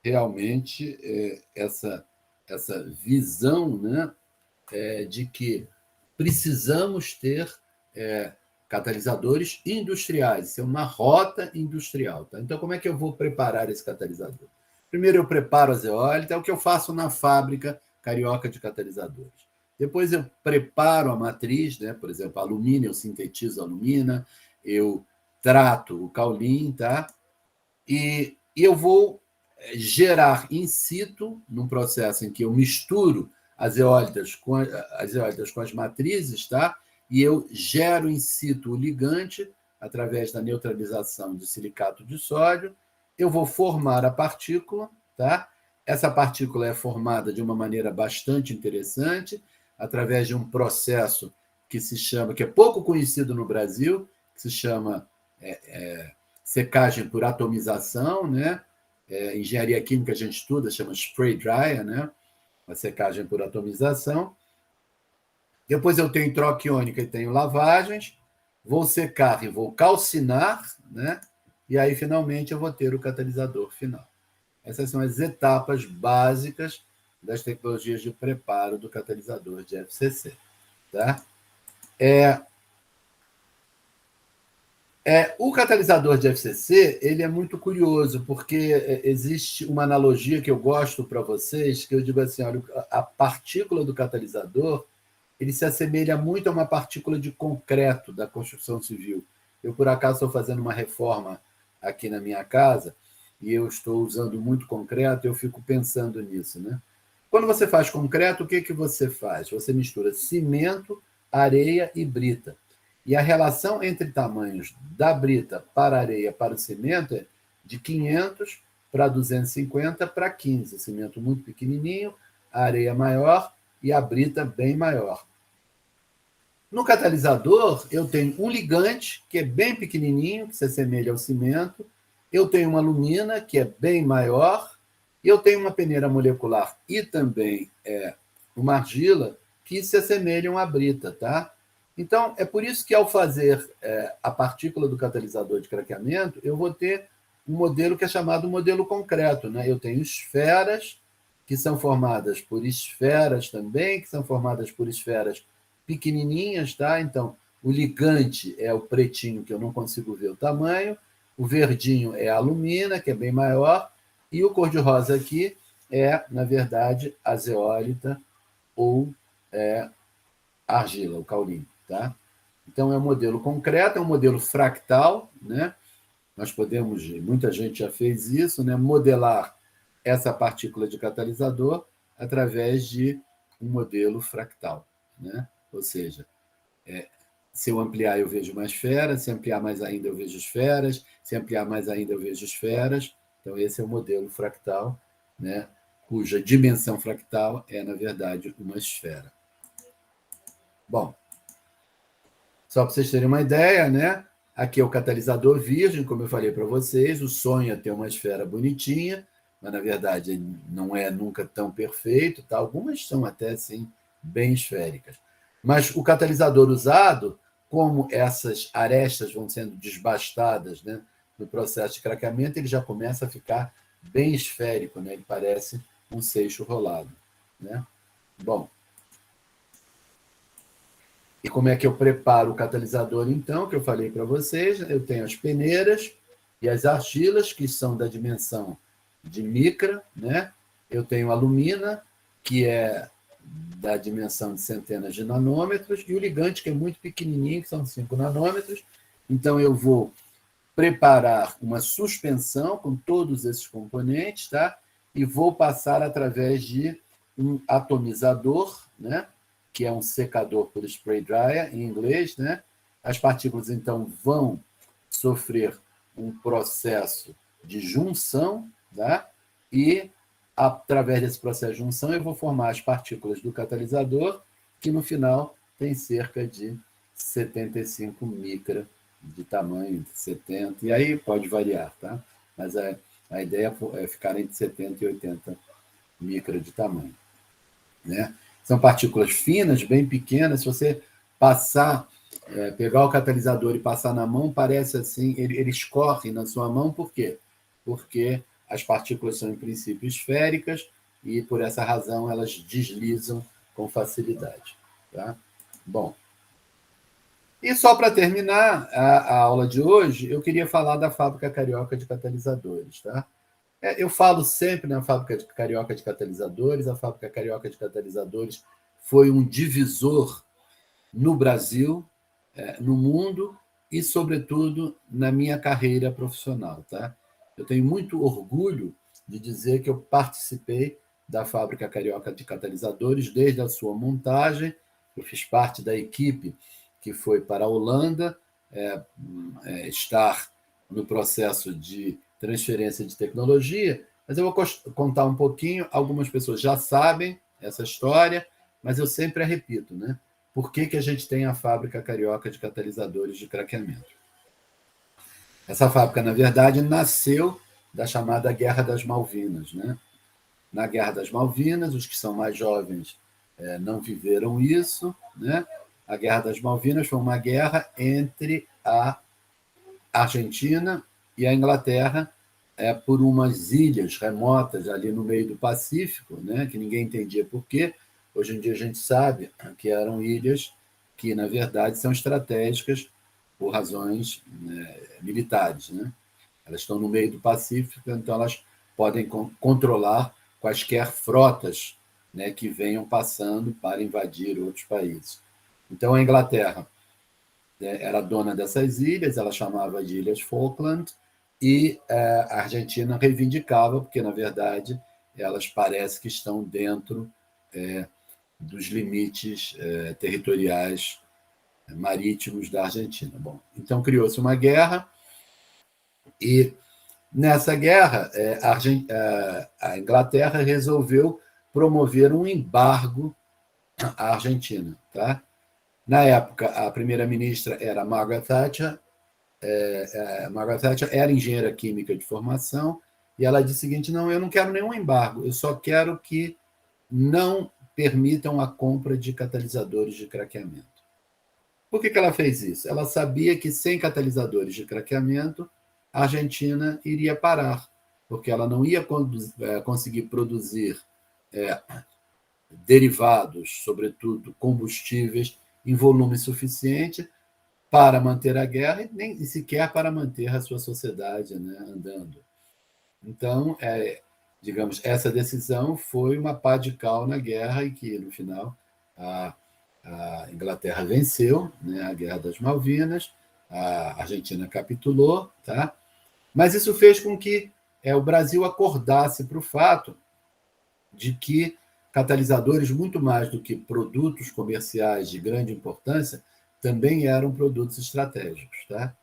realmente essa visão, né? De que precisamos ter catalisadores industriais. Isso é uma rota industrial. Tá? Então, como é que eu vou preparar esse catalisador? Primeiro, eu preparo a zeólita, é o que eu faço na fábrica carioca de catalisadores. Depois, eu preparo a matriz, né? Por exemplo, a alumina, eu sintetizo a alumina, eu trato o caulim, tá? E eu vou gerar in situ, num processo em que eu misturo as zeólitas com as matrizes, tá? E eu gero in situ o ligante através da neutralização de silicato de sódio. Eu vou formar a partícula, tá? Essa partícula é formada de uma maneira bastante interessante, através de um processo que é pouco conhecido no Brasil, que se chama secagem por atomização, né? Engenharia química a gente estuda, chama spray dryer, né? A secagem por atomização. Depois eu tenho troca iônica e tenho lavagens, vou secar e vou calcinar, né? E aí, finalmente, eu vou ter o catalisador final. Essas são as etapas básicas das tecnologias de preparo do catalisador de FCC. Tá? O catalisador de FCC ele é muito curioso, porque existe uma analogia que eu gosto para vocês, que eu digo assim, olha, a partícula do catalisador ele se assemelha muito a uma partícula de concreto da construção civil. Eu, por acaso, estou fazendo uma reforma aqui na minha casa e eu estou usando muito concreto, eu fico pensando nisso. Né? Quando você faz concreto, o que você faz? Você mistura cimento, areia e brita. E a relação entre tamanhos da brita para a areia para o cimento é de 500 para 250 para 15. Cimento muito pequenininho, a areia maior e a brita bem maior. No catalisador, eu tenho um ligante, que é bem pequenininho, que se assemelha ao cimento. Eu tenho uma alumina, que é bem maior. E eu tenho uma peneira molecular e também uma argila, que se assemelham à brita. Tá? Então, é por isso que, ao fazer a partícula do catalisador de craqueamento, eu vou ter um modelo que é chamado modelo concreto. Né? Eu tenho esferas, que são formadas por esferas também, que são formadas por esferas pequenininhas, tá? Então, o ligante é o pretinho, que eu não consigo ver o tamanho, O verdinho é a alumina, que é bem maior, e o cor-de-rosa aqui é, na verdade, a zeólita ou argila, o caulino. Tá? Então, é um modelo concreto, é um modelo fractal, né? Nós podemos, muita gente já fez isso, né? Modelar essa partícula de catalisador através de um modelo fractal, né? Ou seja, se eu ampliar, eu vejo uma esfera, se ampliar mais ainda, eu vejo esferas, se ampliar mais ainda, eu vejo esferas. Então, esse é o modelo fractal, né? Cuja dimensão fractal é, na verdade, uma esfera. Bom, só para vocês terem uma ideia, né? Aqui é o catalisador virgem, como eu falei para vocês. O sonho é ter uma esfera bonitinha, mas, na verdade, não é nunca tão perfeito. Tá? Algumas são até, assim, bem esféricas. Mas o catalisador usado, como essas arestas vão sendo desbastadas, né, no processo de craqueamento, ele já começa a ficar bem esférico, né? Ele parece um seixo rolado. Né? Bom, e como é que eu preparo o catalisador, então, que eu falei para vocês? Eu tenho as peneiras e as argilas, que são da dimensão de micra, né? Eu tenho a alumina, que é da dimensão de centenas de nanômetros, e o ligante, que é muito pequenininho, que são 5 nanômetros. Então, eu vou preparar uma suspensão com todos esses componentes, tá? E vou passar através de um atomizador, né? Que é um secador por spray dryer, em inglês, né? As partículas, então, vão sofrer um processo de junção, tá? E, através desse processo de junção, eu vou formar as partículas do catalisador, que, no final, tem cerca de 75 micra de tamanho, 70, e aí pode variar, tá? Mas a ideia é ficar entre 70 e 80 micra de tamanho, né? São partículas finas, bem pequenas. Se você pegar o catalisador e passar na mão, parece assim, ele escorre na sua mão. Por quê? Porque as partículas são, em princípio, esféricas e, por essa razão, elas deslizam com facilidade. Tá? Bom, e só para terminar a aula de hoje, eu queria falar da Fábrica Carioca de Catalisadores. Tá? Eu falo sempre na Fábrica Carioca de Catalisadores. A Fábrica Carioca de Catalisadores foi um divisor no Brasil, no mundo e, sobretudo, na minha carreira profissional. Tá? Eu tenho muito orgulho de dizer que eu participei da Fábrica Carioca de Catalisadores desde a sua montagem. Eu fiz parte da equipe que foi para a Holanda estar no processo de transferência de tecnologia, mas eu vou contar um pouquinho. Algumas pessoas já sabem essa história, mas eu sempre a repito, né? Por que a gente tem a Fábrica Carioca de Catalisadores de Craqueamento? Essa fábrica, na verdade, nasceu da chamada Guerra das Malvinas, né? Na Guerra das Malvinas, os que são mais jovens não viveram isso, né? A Guerra das Malvinas foi uma guerra entre a Argentina e a Inglaterra por umas ilhas remotas ali no meio do Pacífico, né, que ninguém entendia por quê. Hoje em dia a gente sabe que eram ilhas que, na verdade, são estratégicas por razões militares. Né? Elas estão no meio do Pacífico, então elas podem controlar quaisquer frotas, né, que venham passando para invadir outros países. Então, a Inglaterra era dona dessas ilhas, ela chamava de Ilhas Falkland, e a Argentina reivindicava, porque, na verdade, elas parece que estão dentro dos limites territoriais marítimos da Argentina. Bom, então criou-se uma guerra, e nessa guerra a Inglaterra resolveu promover um embargo à Argentina. Tá? Na época, a primeira-ministra era Margaret Thatcher. Margaret Thatcher era engenheira química de formação, e ela disse o seguinte: não, eu não quero nenhum embargo, eu só quero que não permitam a compra de catalisadores de craqueamento. Por que ela fez isso? Ela sabia que sem catalisadores de craqueamento, a Argentina iria parar, porque ela não ia conseguir produzir derivados, sobretudo combustíveis, em volume suficiente para manter a guerra e nem sequer para manter a sua sociedade, né, andando. Então, digamos, essa decisão foi uma pá de cal na guerra e que, no final, a Inglaterra venceu, né, a Guerra das Malvinas, a Argentina capitulou, tá? Mas isso fez com que o Brasil acordasse para o fato de que catalisadores, muito mais do que produtos comerciais de grande importância, também eram produtos estratégicos, tá?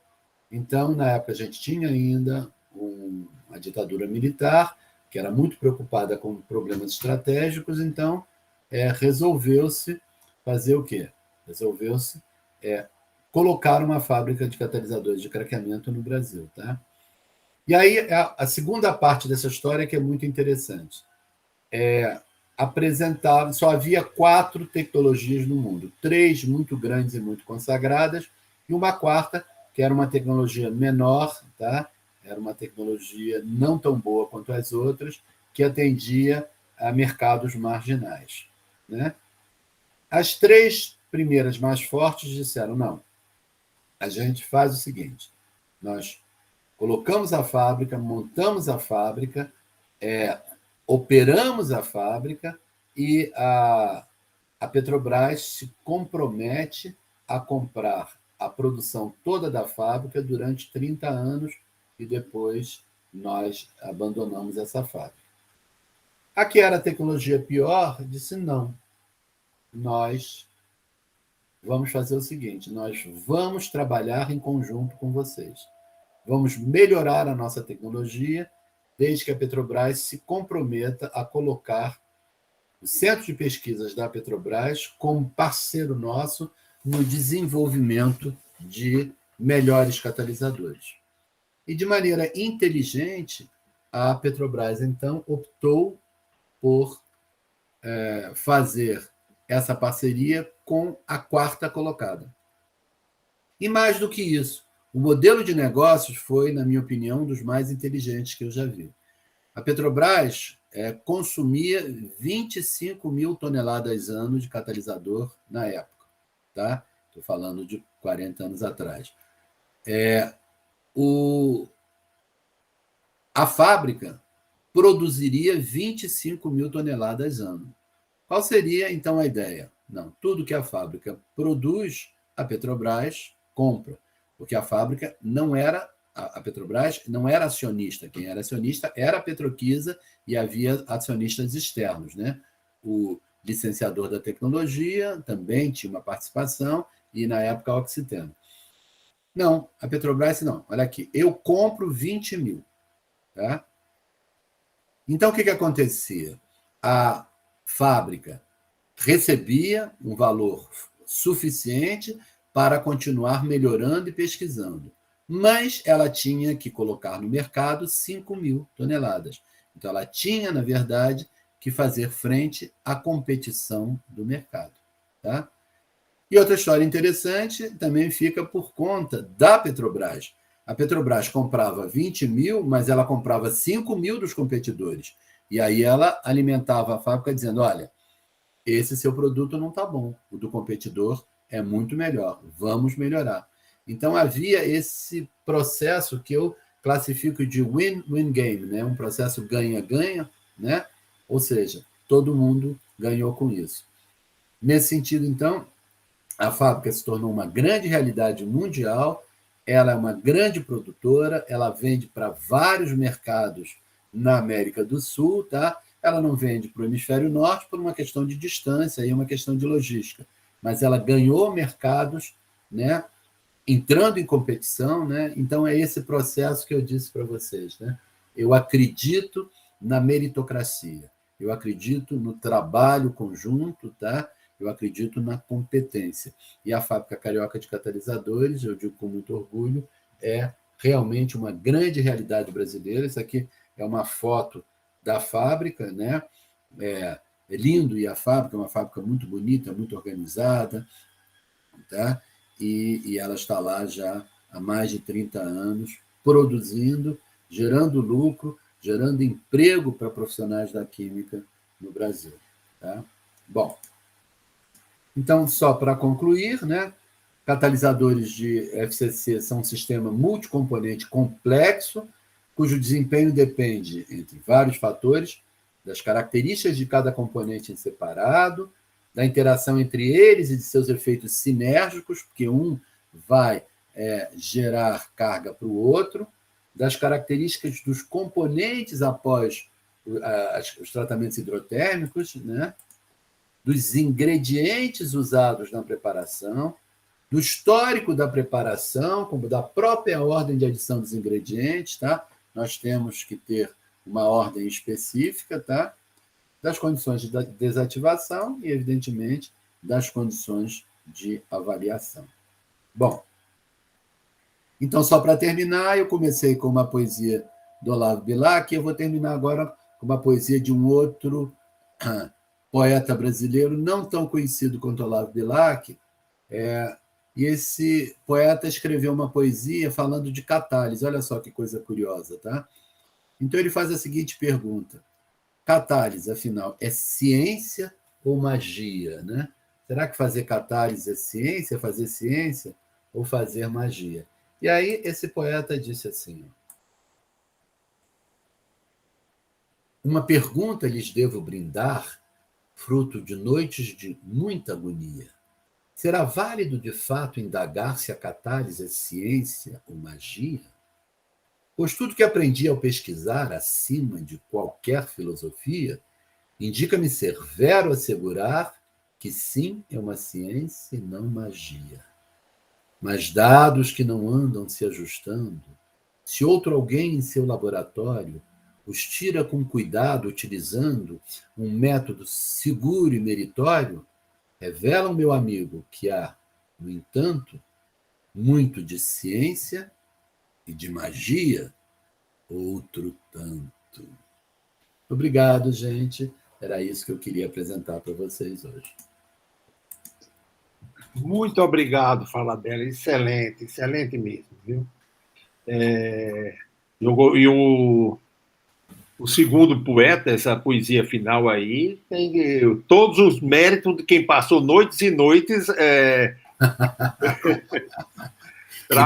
Então, na época, a gente tinha ainda uma ditadura militar que era muito preocupada com problemas estratégicos, então resolveu-se fazer o quê? Resolveu-se colocar uma fábrica de catalisadores de craqueamento no Brasil, tá? E aí, a segunda parte dessa história que é muito interessante. Só havia 4 tecnologias no mundo, 3 muito grandes e muito consagradas, e uma quarta, que era uma tecnologia menor, tá? Era uma tecnologia não tão boa quanto as outras, que atendia a mercados marginais, né? As 3 primeiras mais fortes disseram, não, a gente faz o seguinte, nós colocamos a fábrica, montamos a fábrica, operamos a fábrica e a Petrobras se compromete a comprar a produção toda da fábrica durante 30 anos e depois nós abandonamos essa fábrica. A que era a tecnologia pior disse não, nós vamos fazer o seguinte, nós vamos trabalhar em conjunto com vocês. Vamos melhorar a nossa tecnologia, desde que a Petrobras se comprometa a colocar o Centro de Pesquisas da Petrobras como parceiro nosso no desenvolvimento de melhores catalisadores. E, de maneira inteligente, a Petrobras, então, optou por fazer essa parceria com a quarta colocada. E mais do que isso, o modelo de negócios foi, na minha opinião, um dos mais inteligentes que eu já vi. A Petrobras consumia 25 mil toneladas ano de catalisador na época. Tá? Estou falando de 40 anos atrás. A fábrica produziria 25 mil toneladas ano. Qual seria, então, a ideia? Não, tudo que a fábrica produz, a Petrobras compra, porque a fábrica não era, a Petrobras não era acionista, quem era acionista era a Petroquisa e havia acionistas externos, né? O licenciador da tecnologia também tinha uma participação e, na época, a Oxiteno. Não, a Petrobras não, olha aqui, eu compro 20 mil, tá? Então, o que acontecia? A fábrica recebia um valor suficiente para continuar melhorando e pesquisando, mas ela tinha que colocar no mercado 5 mil toneladas. Então, ela tinha, na verdade, que fazer frente à competição do mercado. Tá? E outra história interessante também fica por conta da Petrobras. A Petrobras comprava 20 mil, mas ela comprava 5 mil dos competidores. E aí ela alimentava a fábrica dizendo, olha, esse seu produto não está bom, o do competidor é muito melhor, vamos melhorar. Então havia esse processo que eu classifico de win-win game, né? Um processo ganha-ganha, né? Ou seja, todo mundo ganhou com isso. Nesse sentido, então, a fábrica se tornou uma grande realidade mundial, ela é uma grande produtora, ela vende para vários mercados na América do Sul, tá? Ela não vende para o hemisfério norte por uma questão de distância e uma questão de logística, mas ela ganhou mercados, né? Entrando em competição, né? Então é esse processo que eu disse para vocês, né? Eu acredito na meritocracia, eu acredito no trabalho conjunto, tá? Eu acredito na competência. E a Fábrica Carioca de Catalisadores, eu digo com muito orgulho, é realmente uma grande realidade brasileira. Isso aqui é uma foto da fábrica, né? É lindo, e a fábrica é uma fábrica muito bonita, muito organizada, tá? E ela está lá já há mais de 30 anos, produzindo, gerando lucro, gerando emprego para profissionais da química no Brasil. Tá? Bom, então, só para concluir, né? Catalisadores de FCC são um sistema multicomponente complexo, cujo desempenho depende, entre vários fatores, das características de cada componente em separado, da interação entre eles e de seus efeitos sinérgicos, porque um vai gerar carga para o outro, das características dos componentes após os tratamentos hidrotérmicos, né? Dos ingredientes usados na preparação, do histórico da preparação, como da própria ordem de adição dos ingredientes, tá? Nós temos que ter uma ordem específica, tá? Das condições de desativação e, evidentemente, das condições de avaliação. Bom, então, só para terminar, eu comecei com uma poesia do Olavo Bilac, e eu vou terminar agora com uma poesia de um outro poeta brasileiro, não tão conhecido quanto Olavo Bilac, e esse poeta escreveu uma poesia falando de catálise. Olha só que coisa curiosa, tá? Então, ele faz a seguinte pergunta: catálise, afinal, é ciência ou magia, né? Será que fazer catálise é ciência, fazer ciência ou fazer magia? E aí esse poeta disse assim: uma pergunta lhes devo brindar, fruto de noites de muita agonia. Será válido, de fato, indagar se a catálise é ciência ou magia? Pois tudo que aprendi ao pesquisar, acima de qualquer filosofia, indica-me ser vero assegurar que sim, é uma ciência e não magia. Mas dados que não andam se ajustando, se outro alguém em seu laboratório os tira com cuidado, utilizando um método seguro e meritório, revelam, meu amigo, que há, no entanto, muito de ciência e de magia, outro tanto. Obrigado, gente. Era isso que eu queria apresentar para vocês hoje. Muito obrigado, Falabella. Excelente, excelente mesmo, viu? E o segundo poeta, essa poesia final aí, tem todos os méritos de quem passou noites e noites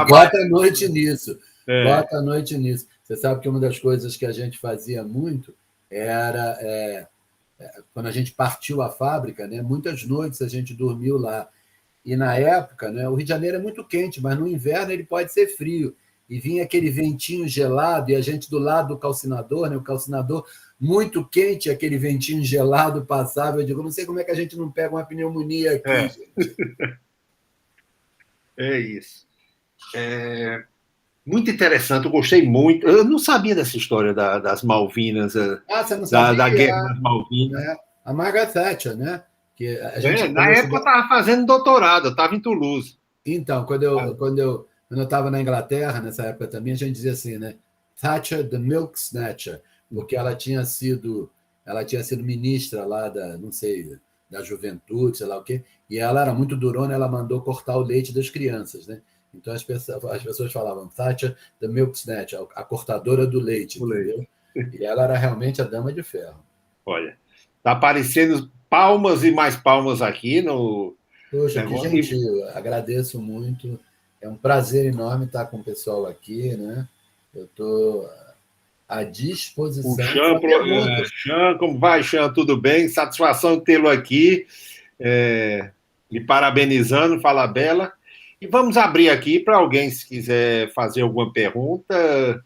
bota a noite nisso. Bota a noite nisso. Você sabe que uma das coisas que a gente fazia muito era, quando a gente partiu a fábrica, né, muitas noites a gente dormiu lá. E, na época, né, o Rio de Janeiro é muito quente, mas no inverno ele pode ser frio. E vinha aquele ventinho gelado, e a gente do lado do calcinador, né, o calcinador muito quente, aquele ventinho gelado passava. Eu digo, não sei como é que a gente não pega uma pneumonia aqui. Gente. É isso. Muito interessante, eu gostei muito. Eu não sabia dessa história das Malvinas, você não sabia? Da Guerra das Malvinas. A Margaret Thatcher, né? Que a gente, na época eu estava fazendo doutorado, eu estava em Toulouse. Então, quando eu estava na Inglaterra, nessa época também, a gente dizia assim, né? Thatcher, the milk snatcher, porque ela tinha sido ministra lá não sei, da juventude, sei lá o quê, e ela era muito durona, ela mandou cortar o leite das crianças, né? Então as pessoas falavam Thatcher, the milk snatcher, a cortadora do leite, entendeu? E ela era realmente a dama de ferro. Olha, está aparecendo palmas e mais palmas aqui no... Poxa, que gentil, agradeço muito. É um prazer enorme estar com o pessoal aqui, né? Eu estou à disposição. O Chan, como vai, Chan? Tudo bem? Satisfação tê-lo aqui. Me parabenizando, Falabella. E vamos abrir aqui para alguém, se quiser fazer alguma pergunta.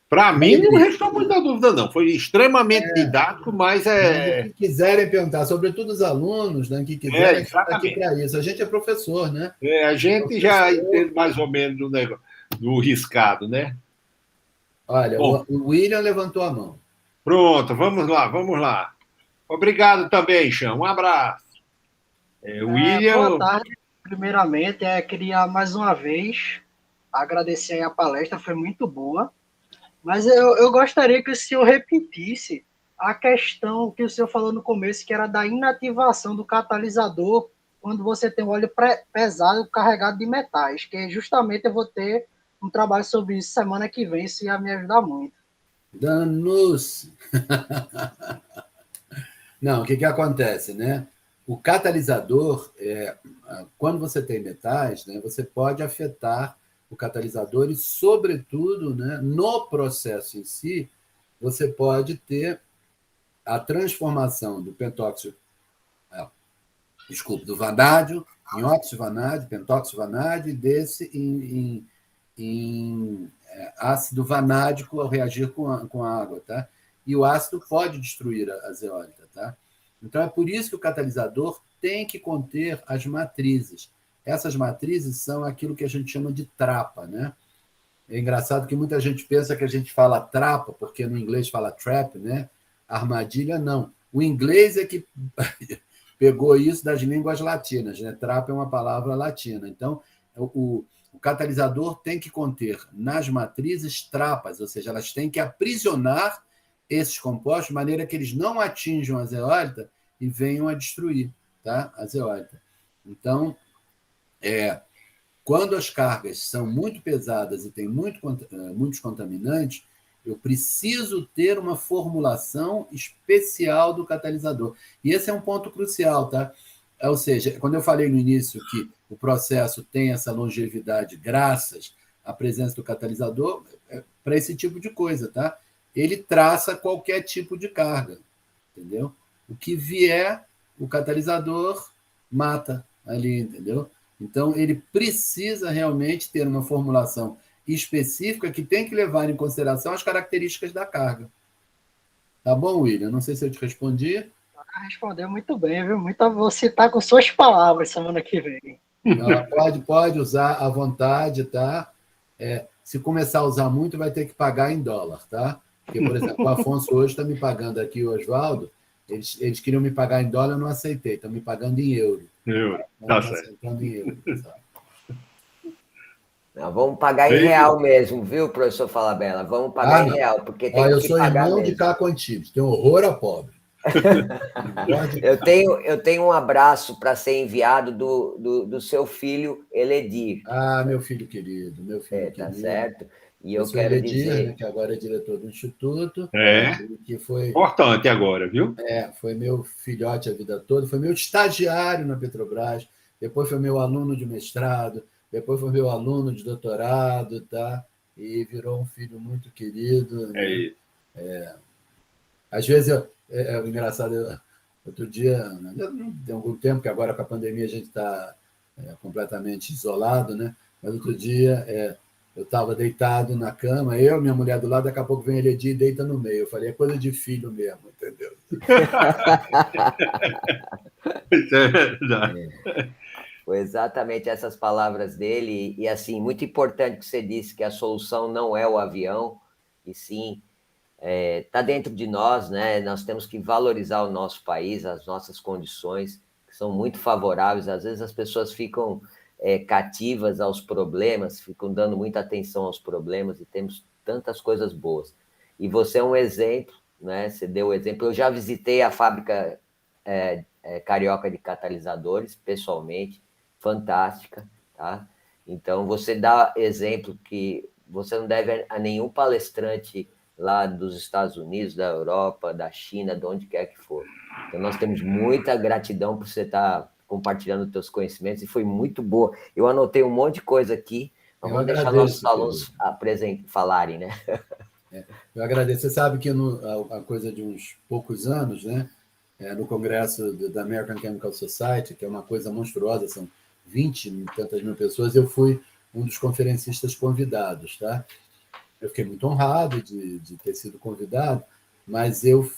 Para mim, não restou muita dúvida, não. Foi extremamente didático, mas O que quiserem perguntar, sobretudo os alunos, né, que quiserem estar aqui para isso. A gente é professor, né? A gente já entende mais ou menos do riscado, né? Olha, bom, o William levantou a mão. Pronto, vamos lá. Obrigado também, Chão. Um abraço. William... Boa tarde. Primeiramente, queria mais uma vez agradecer a palestra, foi muito boa. Mas eu gostaria que o senhor repetisse a questão que o senhor falou no começo, que era da inativação do catalisador quando você tem um óleo pesado carregado de metais, que justamente eu vou ter um trabalho sobre isso semana que vem, isso ia me ajudar muito. Danos! Não, o que acontece, né? o catalisador, quando você tem metais, né, você pode afetar o catalisador e, sobretudo, né, no processo em si, você pode ter a transformação do pentóxido, do vanádio em óxido vanádio, pentóxido vanádio, e desse em ácido vanádico ao reagir com a água, tá? E o ácido pode destruir a zeólita, tá? Então, é por isso que o catalisador tem que conter as matrizes. Essas matrizes são aquilo que a gente chama de trapa, né? É engraçado que muita gente pensa que a gente fala trapa, porque no inglês fala trap, né? Armadilha, não. O inglês é que pegou isso das línguas latinas, né? Trapa é uma palavra latina. Então, o catalisador tem que conter nas matrizes trapas, ou seja, elas têm que aprisionar esses compostos de maneira que eles não atinjam a zeólita e venham a destruir, tá? A zeólita. Então, quando as cargas são muito pesadas e tem muitos contaminantes, eu preciso ter uma formulação especial do catalisador. E esse é um ponto crucial, tá? Ou seja, quando eu falei no início que o processo tem essa longevidade graças à presença do catalisador, para esse tipo de coisa, tá? Ele traça qualquer tipo de carga, entendeu? O que vier, o catalisador mata ali, entendeu? Então, ele precisa realmente ter uma formulação específica que tem que levar em consideração as características da carga. Tá bom, William? Não sei se eu te respondi. Respondeu muito bem, viu? Vou citar com suas palavras semana que vem. Não, pode usar à vontade, tá? Se começar a usar muito, vai ter que pagar em dólar, tá? Porque, por exemplo, o Afonso hoje está me pagando aqui, o Oswaldo, eles queriam me pagar em dólar, eu não aceitei, estão me pagando em euro. Tá certo. Em euro, sabe? Não, vamos pagar em real mesmo, viu, professor Falabella? Vamos pagar em real, porque tem eu que sou pagar irmão mesmo. de Caco Antibes, tenho horror a pobre. Eu tenho um abraço para ser enviado do seu filho, Eledir. Ah, meu filho querido, querido. Tá certo. E eu sou quero Eledir, dizer... né, que agora é diretor do Instituto. Que foi importante agora, viu? Foi meu filhote a vida toda, foi meu estagiário na Petrobras, depois foi meu aluno de mestrado, depois foi meu aluno de doutorado, tá? E virou um filho muito querido. Né? Isso. Às vezes, engraçado, outro dia, tem algum tempo que agora com a pandemia a gente está completamente isolado, né? Mas outro dia eu estava deitado na cama, minha mulher do lado, daqui a pouco vem ele e deita no meio. Eu falei, é coisa de filho mesmo, entendeu? Isso é verdade. Foi exatamente essas palavras dele, e assim, muito importante que você disse que a solução não é o avião, e sim está dentro de nós, né? Nós temos que valorizar o nosso país, as nossas condições, que são muito favoráveis. Às vezes as pessoas ficam cativas aos problemas, ficam dando muita atenção aos problemas, e temos tantas coisas boas. E você é um exemplo, né? Você deu o exemplo. Eu já visitei a fábrica carioca de catalisadores, pessoalmente, fantástica, tá? Então, você dá exemplo que você não deve a nenhum palestrante lá dos Estados Unidos, da Europa, da China, de onde quer que for. Então, nós temos muita gratidão por você estar compartilhando os seus conhecimentos, e foi muito boa. Eu anotei um monte de coisa aqui, mas vamos deixar nossos alunos falarem, né? Eu agradeço. Você sabe que a coisa de uns poucos anos, né, no congresso da American Chemical Society, que é uma coisa monstruosa, são 20 e tantas mil pessoas, eu fui um dos conferencistas convidados, tá? Eu fiquei muito honrado de ter sido convidado, mas eu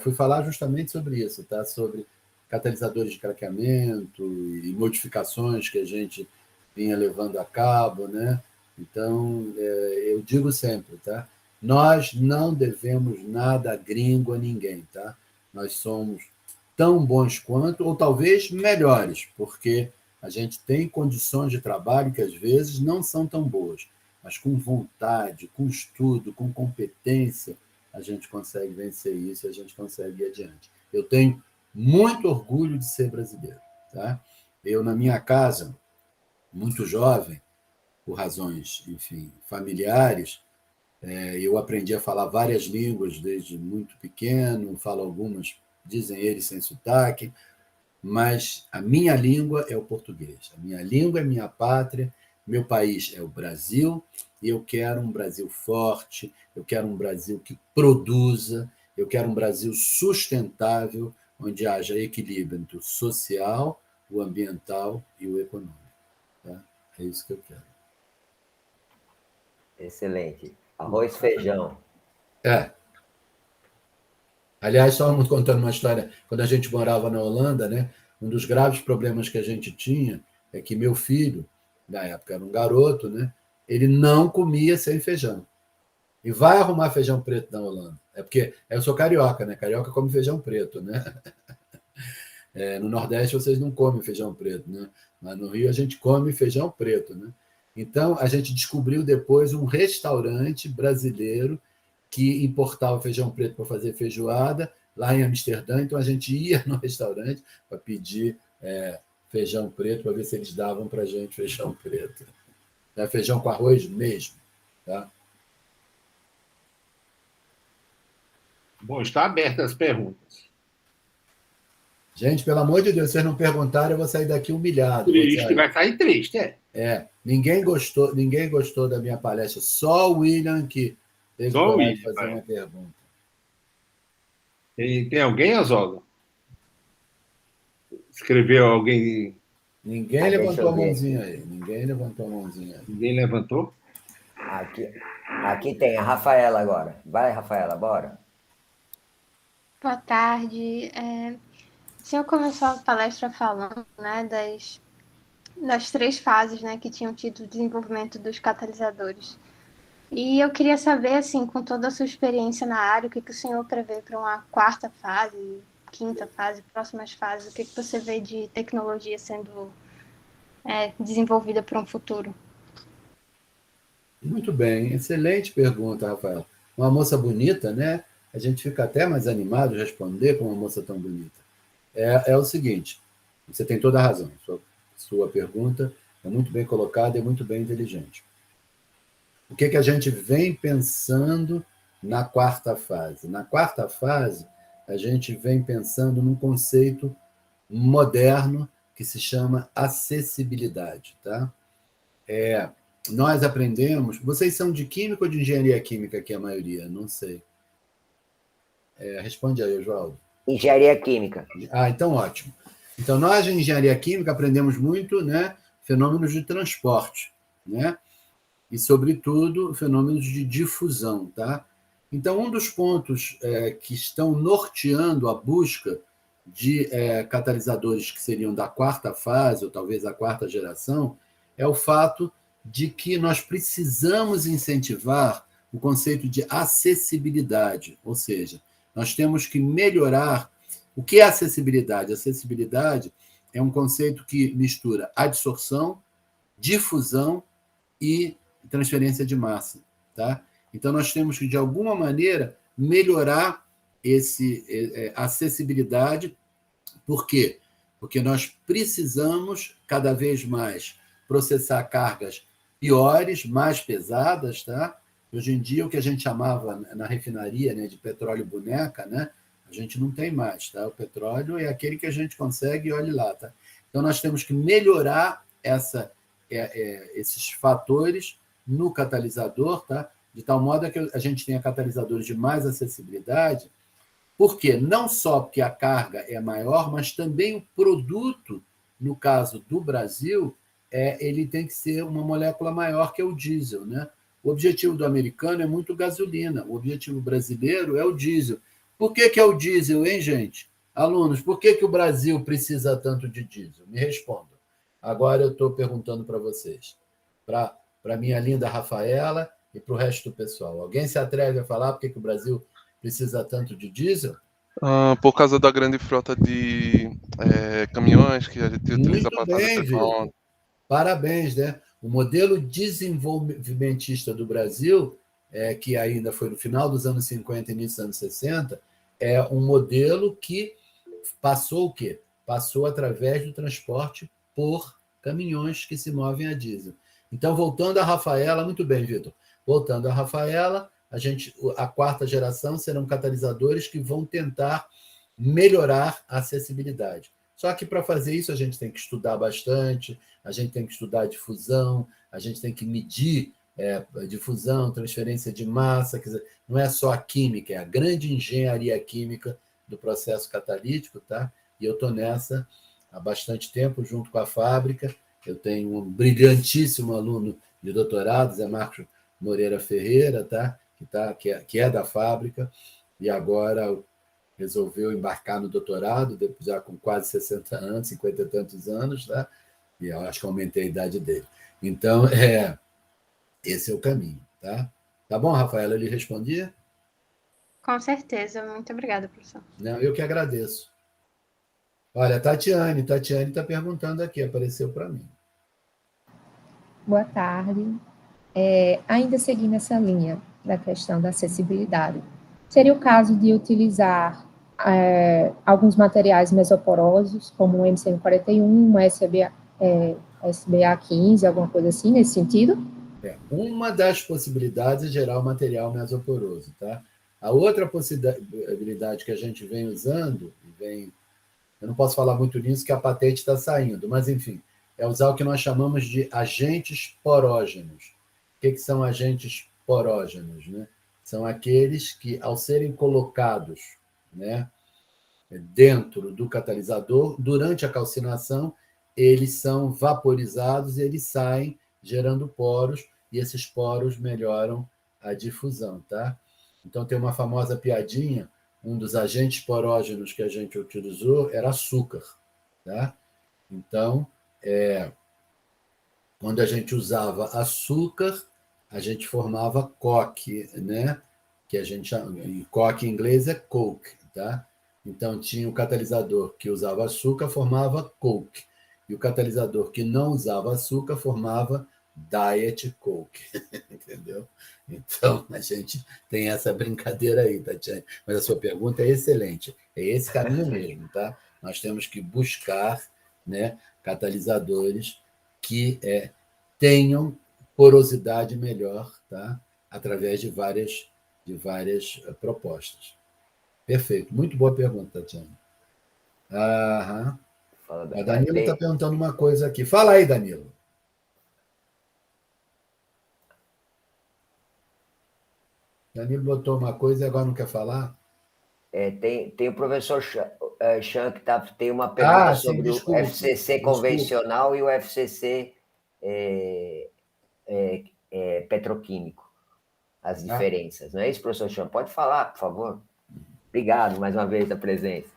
fui falar justamente sobre isso, tá? Sobre catalisadores de craqueamento e modificações que a gente vinha levando a cabo, né? Então, eu digo sempre, tá? Nós não devemos nada gringo a ninguém, tá? Nós somos tão bons quanto, ou talvez melhores, porque a gente tem condições de trabalho que às vezes não são tão boas, mas com vontade, com estudo, com competência, a gente consegue vencer isso e a gente consegue ir adiante. Eu tenho muito orgulho de ser brasileiro, tá? Eu, na minha casa, muito jovem, por razões, enfim, familiares, eu aprendi a falar várias línguas desde muito pequeno, falo algumas, dizem eles, sem sotaque, mas a minha língua é o português. A minha língua é minha pátria, meu país é o Brasil, e eu quero um Brasil forte, eu quero um Brasil que produza, eu quero um Brasil sustentável, onde haja equilíbrio entre o social, o ambiental e o econômico. Tá? É isso que eu quero. Excelente. Arroz, feijão. Aliás, só contando uma história, quando a gente morava na Holanda, né, um dos graves problemas que a gente tinha é que meu filho, na época era um garoto, né, ele não comia sem feijão. E vai arrumar feijão preto na Holanda. É porque eu sou carioca, né? Carioca come feijão preto, né? No Nordeste vocês não comem feijão preto, né? Mas no Rio a gente come feijão preto, né? Então a gente descobriu depois um restaurante brasileiro que importava feijão preto para fazer feijoada lá em Amsterdã. Então a gente ia no restaurante para pedir feijão preto para ver se eles davam para a gente feijão preto. Feijão com arroz mesmo, tá? Bom, está aberta as perguntas. Gente, pelo amor de Deus, se vocês não perguntarem, eu vou sair daqui humilhado. Triste, vai sair triste, Ninguém gostou da minha palestra, só o William que teve coragem de fazer uma pergunta. Tem alguém, Azola? Escreveu alguém? Ninguém levantou a mãozinha aí. Ninguém levantou a mãozinha aí. Ninguém levantou? Aqui tem a Rafaela agora. Vai, Rafaela, bora. Boa tarde. O senhor começou a palestra falando, né, das 3 fases, né, que tinham tido o desenvolvimento dos catalisadores. E eu queria saber, assim, com toda a sua experiência na área, o que o senhor prevê para uma 4ª fase, 5ª fase, próximas fases, o que você vê de tecnologia sendo desenvolvida para um futuro? Muito bem, excelente pergunta, Rafael. Uma moça bonita, né? A gente fica até mais animado de responder com uma moça tão bonita. É o seguinte, você tem toda a razão, sua pergunta é muito bem colocada e muito bem inteligente. O que a gente vem pensando na 4ª fase? Na 4ª fase, a gente vem pensando num conceito moderno que se chama acessibilidade. Tá? Nós aprendemos... Vocês são de química ou de engenharia química aqui, a maioria? Não sei. Responde aí, Oswaldo. Engenharia química. Então ótimo. Então, nós, em engenharia química, aprendemos muito, né, fenômenos de transporte, né? E, sobretudo, fenômenos de difusão. Tá? Então, um dos pontos que estão norteando a busca de catalisadores que seriam da 4ª fase, ou talvez a 4ª geração, é o fato de que nós precisamos incentivar o conceito de acessibilidade, ou seja, nós temos que melhorar. O que é acessibilidade? Acessibilidade é um conceito que mistura adsorção, difusão e transferência de massa. Tá? Então, nós temos que, de alguma maneira, melhorar essa acessibilidade. Por quê? Porque nós precisamos, cada vez mais, processar cargas piores, mais pesadas. Tá? Hoje em dia, o que a gente chamava na refinaria, né, de petróleo boneca, né, a gente não tem mais. Tá? O petróleo é aquele que a gente consegue e olhe lá. Tá? Então, nós temos que melhorar esses fatores no catalisador, tá? De tal modo que a gente tenha catalisadores de mais acessibilidade. Por quê? Não só porque a carga é maior, mas também o produto, no caso do Brasil, ele tem que ser uma molécula maior que é o diesel. Né? O objetivo do americano é muito gasolina, o objetivo brasileiro é o diesel. Por que é o diesel, hein, gente? Alunos, por que o Brasil precisa tanto de diesel? Me respondam. Agora eu estou perguntando para vocês, para a minha linda Rafaela e para o resto do pessoal. Alguém se atreve a falar por que o Brasil precisa tanto de diesel? Por causa da grande frota de caminhões que a gente utiliza para fazer petróleo. Parabéns, né? O modelo desenvolvimentista do Brasil, que ainda foi no final dos anos 50 e início dos anos 60, é um modelo que passou o quê? Passou através do transporte por caminhões que se movem a diesel. Então, voltando a Rafaela, muito bem, Vitor. Voltando a Rafaela, a 4ª geração serão catalisadores que vão tentar melhorar a acessibilidade. Só que para fazer isso a gente tem que estudar bastante, a gente tem que estudar difusão, a gente tem que medir difusão, transferência de massa, quer dizer, não é só a química, é a grande engenharia química do processo catalítico, tá? E eu estou nessa há bastante tempo, junto com a fábrica. Eu tenho um brilhantíssimo aluno de doutorado, Zé Marcos Moreira Ferreira, tá? Que é da fábrica, e agora resolveu embarcar no doutorado, já com quase 60 anos, 50 e tantos anos, tá? E eu acho que aumentei a idade dele. Então, esse é o caminho, tá? Tá bom, Rafaela? Ele respondia? Com certeza. Muito obrigada, professor. Não, eu que agradeço. Olha, Tatiane está perguntando aqui, apareceu para mim. Boa tarde. Ainda seguindo essa linha da questão da acessibilidade, seria o caso de utilizar alguns materiais mesoporosos, como o MCM41, SBA15, alguma coisa assim, nesse sentido? Uma das possibilidades é gerar o material mesoporoso, tá? A outra possibilidade que a gente vem usando, eu não posso falar muito nisso, que a patente está saindo, mas, enfim, é usar o que nós chamamos de agentes porógenos. O que são agentes porógenos, né? São aqueles que, ao serem colocados, né, dentro do catalisador, durante a calcinação, eles são vaporizados e eles saem gerando poros, e esses poros melhoram a difusão, tá? Então, tem uma famosa piadinha, um dos agentes porógenos que a gente utilizou era açúcar, tá? Então, quando a gente usava açúcar, a gente formava coque, né? Que a gente chama, e coque em inglês é coke, tá? Então, tinha o catalisador que usava açúcar, formava coke. E o catalisador que não usava açúcar formava Diet Coke, entendeu? Então, a gente tem essa brincadeira aí, Tatiana. Mas a sua pergunta é excelente. É esse caminho mesmo, tá? Nós temos que buscar, né, catalisadores que tenham porosidade melhor, tá? Através de várias propostas. Perfeito. Muito boa pergunta, Tatiana. Aham. A Danilo está perguntando uma coisa aqui. Fala aí, Danilo. Danilo botou uma coisa e agora não quer falar? Tem o professor Chan que tem uma pergunta sobre o FCC convencional e o FCC petroquímico. As diferenças. Não é isso, professor Chan? Pode falar, por favor. Obrigado mais uma vez da presença.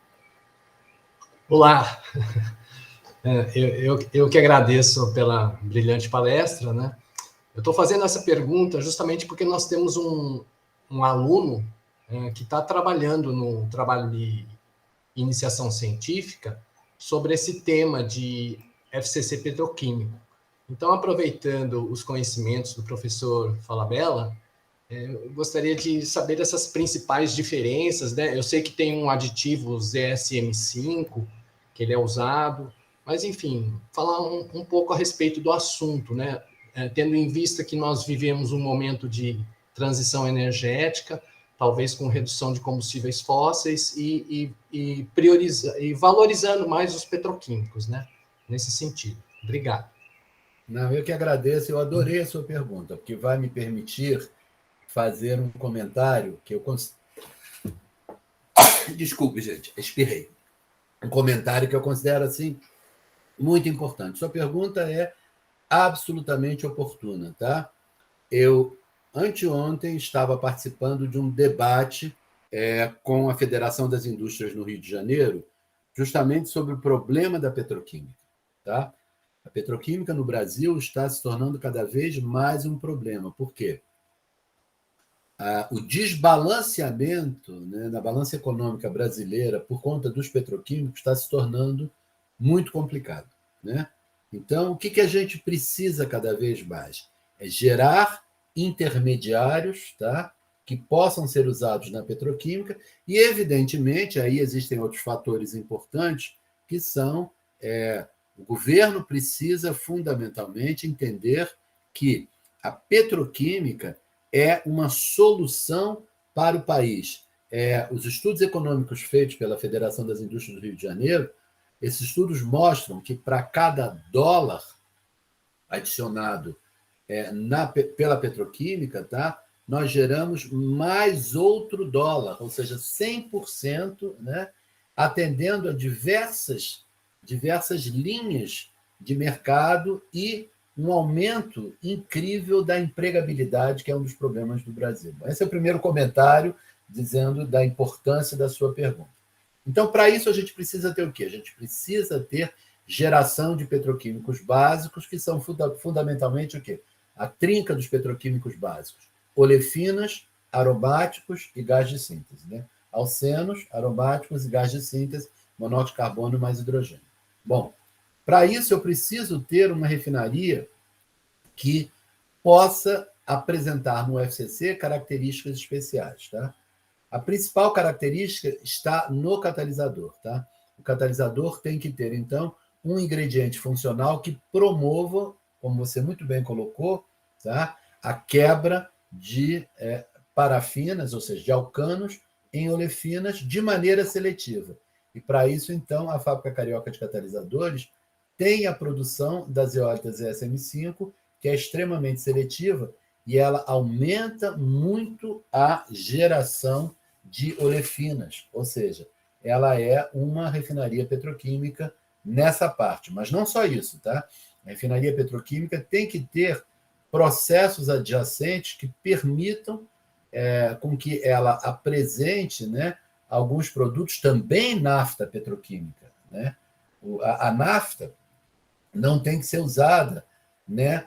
Olá. Eu que agradeço pela brilhante palestra, né? Eu estou fazendo essa pergunta justamente porque nós temos um aluno que está trabalhando no trabalho de iniciação científica sobre esse tema de FCC petroquímico. Então, aproveitando os conhecimentos do professor Falabella, eu gostaria de saber essas principais diferenças, né? Eu sei que tem um aditivo ZSM5, que ele é usado, mas, enfim, falar um pouco a respeito do assunto, né? Tendo em vista que nós vivemos um momento de transição energética, talvez com redução de combustíveis fósseis e valorizando mais os petroquímicos, né? Nesse sentido. Obrigado. Não, eu que agradeço, eu adorei a sua pergunta, porque vai me permitir fazer um comentário que eu Desculpe, gente, espirrei. Um comentário que eu considero, assim, muito importante. Sua pergunta é absolutamente oportuna, tá? Eu, anteontem, estava participando de um debate com a Federação das Indústrias no Rio de Janeiro, justamente sobre o problema da petroquímica, tá? A petroquímica no Brasil está se tornando cada vez mais um problema. Por quê? O desbalanceamento, né, na balança econômica brasileira por conta dos petroquímicos está se tornando muito complicado, né? Então, o que a gente precisa cada vez mais? É gerar intermediários, tá, que possam ser usados na petroquímica e, evidentemente, aí existem outros fatores importantes, que são o governo precisa fundamentalmente entender que a petroquímica é uma solução para o país. Os estudos econômicos feitos pela Federação das Indústrias do Rio de Janeiro Esses estudos mostram que para cada dólar adicionado pela petroquímica, tá? Nós geramos mais outro dólar, ou seja, 100%, né? Atendendo a diversas linhas de mercado e um aumento incrível da empregabilidade, que é um dos problemas do Brasil. Esse é o primeiro comentário dizendo da importância da sua pergunta. Então, para isso, a gente precisa ter o quê? A gente precisa ter geração de petroquímicos básicos, que são fundamentalmente o quê? A trinca dos petroquímicos básicos: olefinas, aromáticos e gás de síntese, né? Alcenos, aromáticos e gás de síntese, monóxido de carbono mais hidrogênio. Bom, para isso eu preciso ter uma refinaria que possa apresentar no UFCC características especiais, tá? A principal característica está no catalisador, tá? O catalisador tem que ter, então, um ingrediente funcional que promova, como você muito bem colocou, tá? A quebra de parafinas, ou seja, de alcanos, em olefinas de maneira seletiva. E, para isso, então, a Fábrica Carioca de Catalisadores tem a produção das eólicas ESM5, que é extremamente seletiva, e ela aumenta muito a geração de olefinas, ou seja, ela é uma refinaria petroquímica nessa parte. Mas não só isso, tá? A refinaria petroquímica tem que ter processos adjacentes que permitam com que ela apresente, né, alguns produtos também nafta petroquímica, né? A nafta não tem que ser usada, né,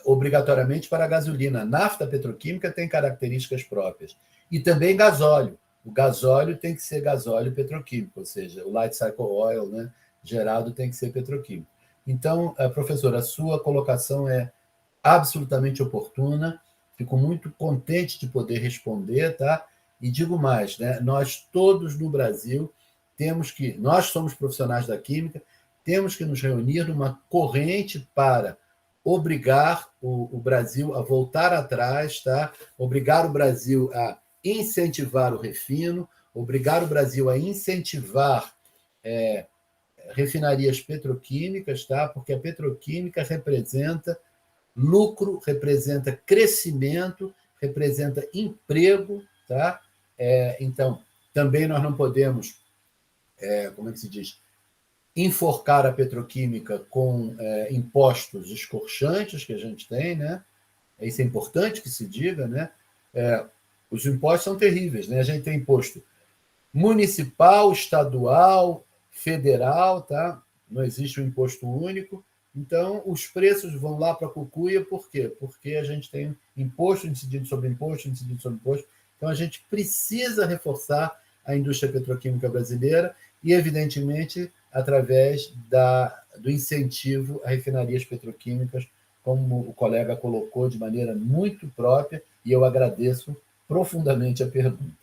obrigatoriamente para a gasolina. A nafta petroquímica tem características próprias. E também gasóleo. O gasóleo tem que ser gasóleo petroquímico, ou seja, o light cycle oil, né, gerado tem que ser petroquímico. Então, professor, a sua colocação é absolutamente oportuna. Fico muito contente de poder responder, tá? E digo mais, né? Nós todos no Brasil nós somos profissionais da química, temos que nos reunir numa corrente para obrigar o Brasil a voltar atrás, tá? Obrigar o Brasil a incentivar o refino, obrigar o Brasil a incentivar refinarias petroquímicas, tá? Porque a petroquímica representa lucro, representa crescimento, representa emprego, tá? Então, também nós não podemos, como é que se diz, enforcar a petroquímica com impostos escorchantes que a gente tem, né? Isso é importante que se diga, né? Os impostos são terríveis, né? A gente tem imposto municipal, estadual, federal, tá? Não existe um imposto único. Então, os preços vão lá para a cucuia, por quê? Porque a gente tem imposto incidindo sobre imposto, incidindo sobre imposto. Então, a gente precisa reforçar a indústria petroquímica brasileira e, evidentemente, através do incentivo a refinarias petroquímicas, como o colega colocou de maneira muito própria, e eu agradeço profundamente a pergunta.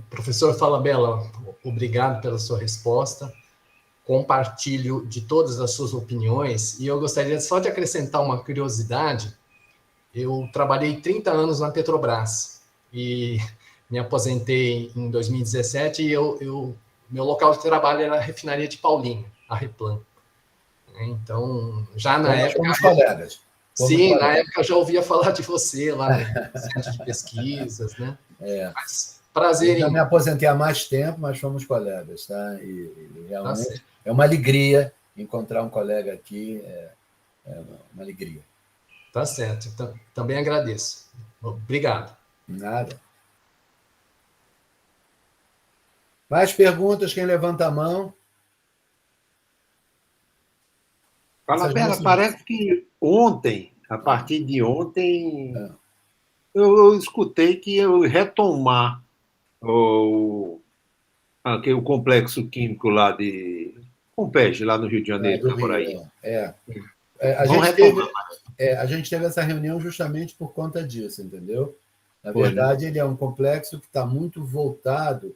Professor Falabella, obrigado pela sua resposta. Compartilho de todas as suas opiniões, e eu gostaria só de acrescentar uma curiosidade. Eu trabalhei 30 anos na Petrobras e me aposentei em 2017 e meu local de trabalho era a refinaria de Paulínia, a Replan. Então, já na época... Somos colegas. Sim, na época eu já ouvia falar de você lá no centro de pesquisas, né? Mas, prazer eu já me aposentei há mais tempo, mas fomos colegas, tá? E realmente é uma alegria encontrar um colega aqui, é uma alegria. Tá certo, também agradeço. Obrigado. Nada. Mais perguntas? Quem levanta a mão? Falabella, parece que ontem, a partir de ontem, eu escutei que eu retomar o complexo químico lá de Compege, lá no Rio de Janeiro, por aí. A gente teve essa reunião justamente por conta disso, entendeu? Na verdade, ele é um complexo que está muito voltado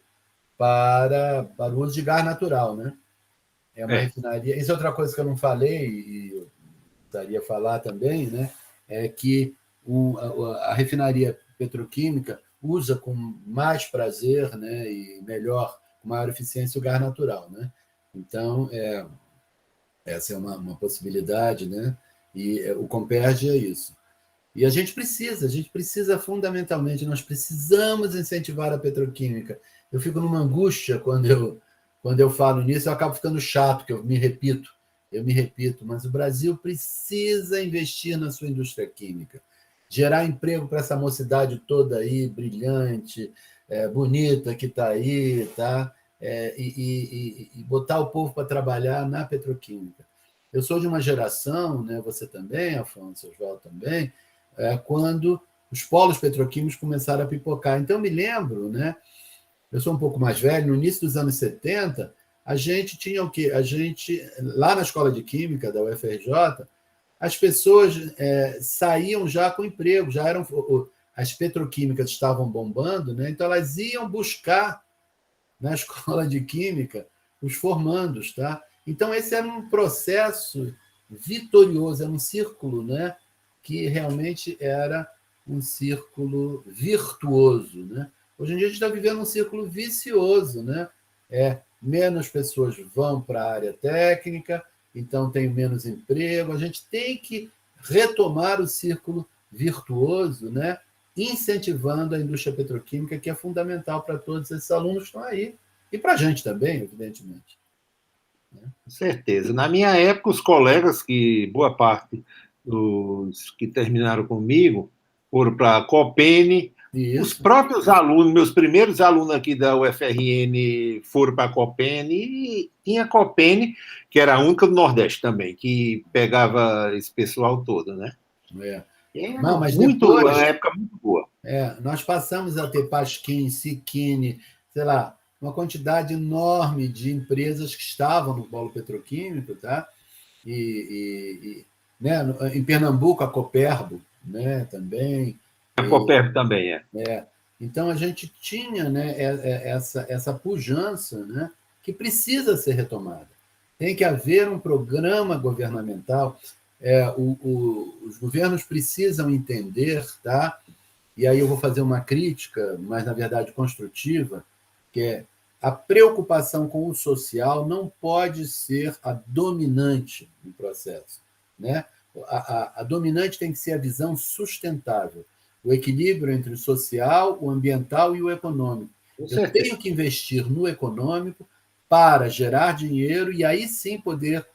para o uso de gás natural, né? É uma refinaria. Isso é outra coisa que eu não falei, e eu precisaria falar também, né? É que a refinaria petroquímica usa com mais prazer, né, e melhor com maior eficiência o gás natural, né? Então, essa é uma possibilidade, né? E o Comperj é isso. E a gente precisa fundamentalmente, nós precisamos incentivar a petroquímica. Eu fico numa angústia quando eu falo nisso, eu acabo ficando chato, que eu me repito, mas o Brasil precisa investir na sua indústria química, gerar emprego para essa mocidade toda aí, brilhante, bonita que está aí, tá? E botar o povo para trabalhar na petroquímica. Eu sou de uma geração, né, você também, Afonso, Oswaldo também, quando os polos petroquímicos começaram a pipocar. Então, eu me lembro, né, eu sou um pouco mais velho, no início dos anos 70, a gente tinha o quê? Lá na Escola de Química da UFRJ, as pessoas saíam já com emprego, as petroquímicas estavam bombando, né? Então elas iam buscar na Escola de Química os formandos, tá? Então esse era um processo vitorioso, era um círculo, né? Que realmente era um círculo virtuoso, né? Hoje em dia a gente está vivendo um círculo vicioso, né? Menos pessoas vão para a área técnica, então tem menos emprego. A gente tem que retomar o círculo virtuoso, né? Incentivando a indústria petroquímica, que é fundamental para todos esses alunos que estão aí, e para a gente também, evidentemente. Com certeza. Na minha época, os colegas, que boa parte dos que terminaram comigo, foram para a Copene. Isso. Os próprios alunos, meus primeiros alunos aqui da UFRN foram para a Copene, e tinha a Copene, que era a única do Nordeste também, que pegava esse pessoal todo, né? Não, mas depois, uma época muito boa. Nós passamos a ter Pasquim, Siquini, sei lá, uma quantidade enorme de empresas que estavam no polo petroquímico, tá? Né, em Pernambuco, a Coperbo, né, também. A Coperbo também Então, a gente tinha, né, essa pujança, né, que precisa ser retomada. Tem que haver um programa governamental. Os governos precisam entender, tá? E aí eu vou fazer uma crítica, mas, na verdade, construtiva, que é a preocupação com o social não pode ser a dominante no processo, né? A dominante tem que ser a visão sustentável, o equilíbrio entre o social, o ambiental e o econômico. Eu tenho que investir no econômico para gerar dinheiro e aí sim poder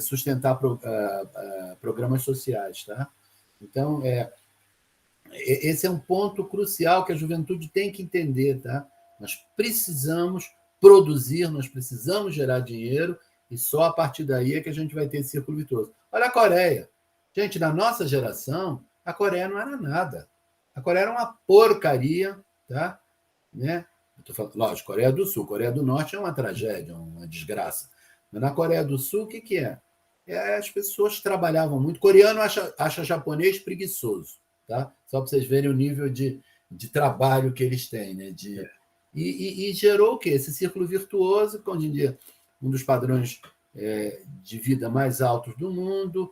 sustentar programas sociais, tá? Então, esse é um ponto crucial que a juventude tem que entender, tá? Nós precisamos produzir, nós precisamos gerar dinheiro e só a partir daí é que a gente vai ter esse círculo virtuoso. Olha a Coreia. Gente, na nossa geração, a Coreia não era nada. A Coreia era uma porcaria, tá? Né? Eu tô falando, lógico, Coreia do Sul. Coreia do Norte é uma tragédia, uma desgraça. Mas na Coreia do Sul, o que é? As pessoas trabalhavam muito. Coreano acha japonês preguiçoso, tá? Só para vocês verem o nível de trabalho que eles têm, né? E gerou o quê? Esse círculo virtuoso, que hoje em dia um dos padrões de vida mais altos do mundo,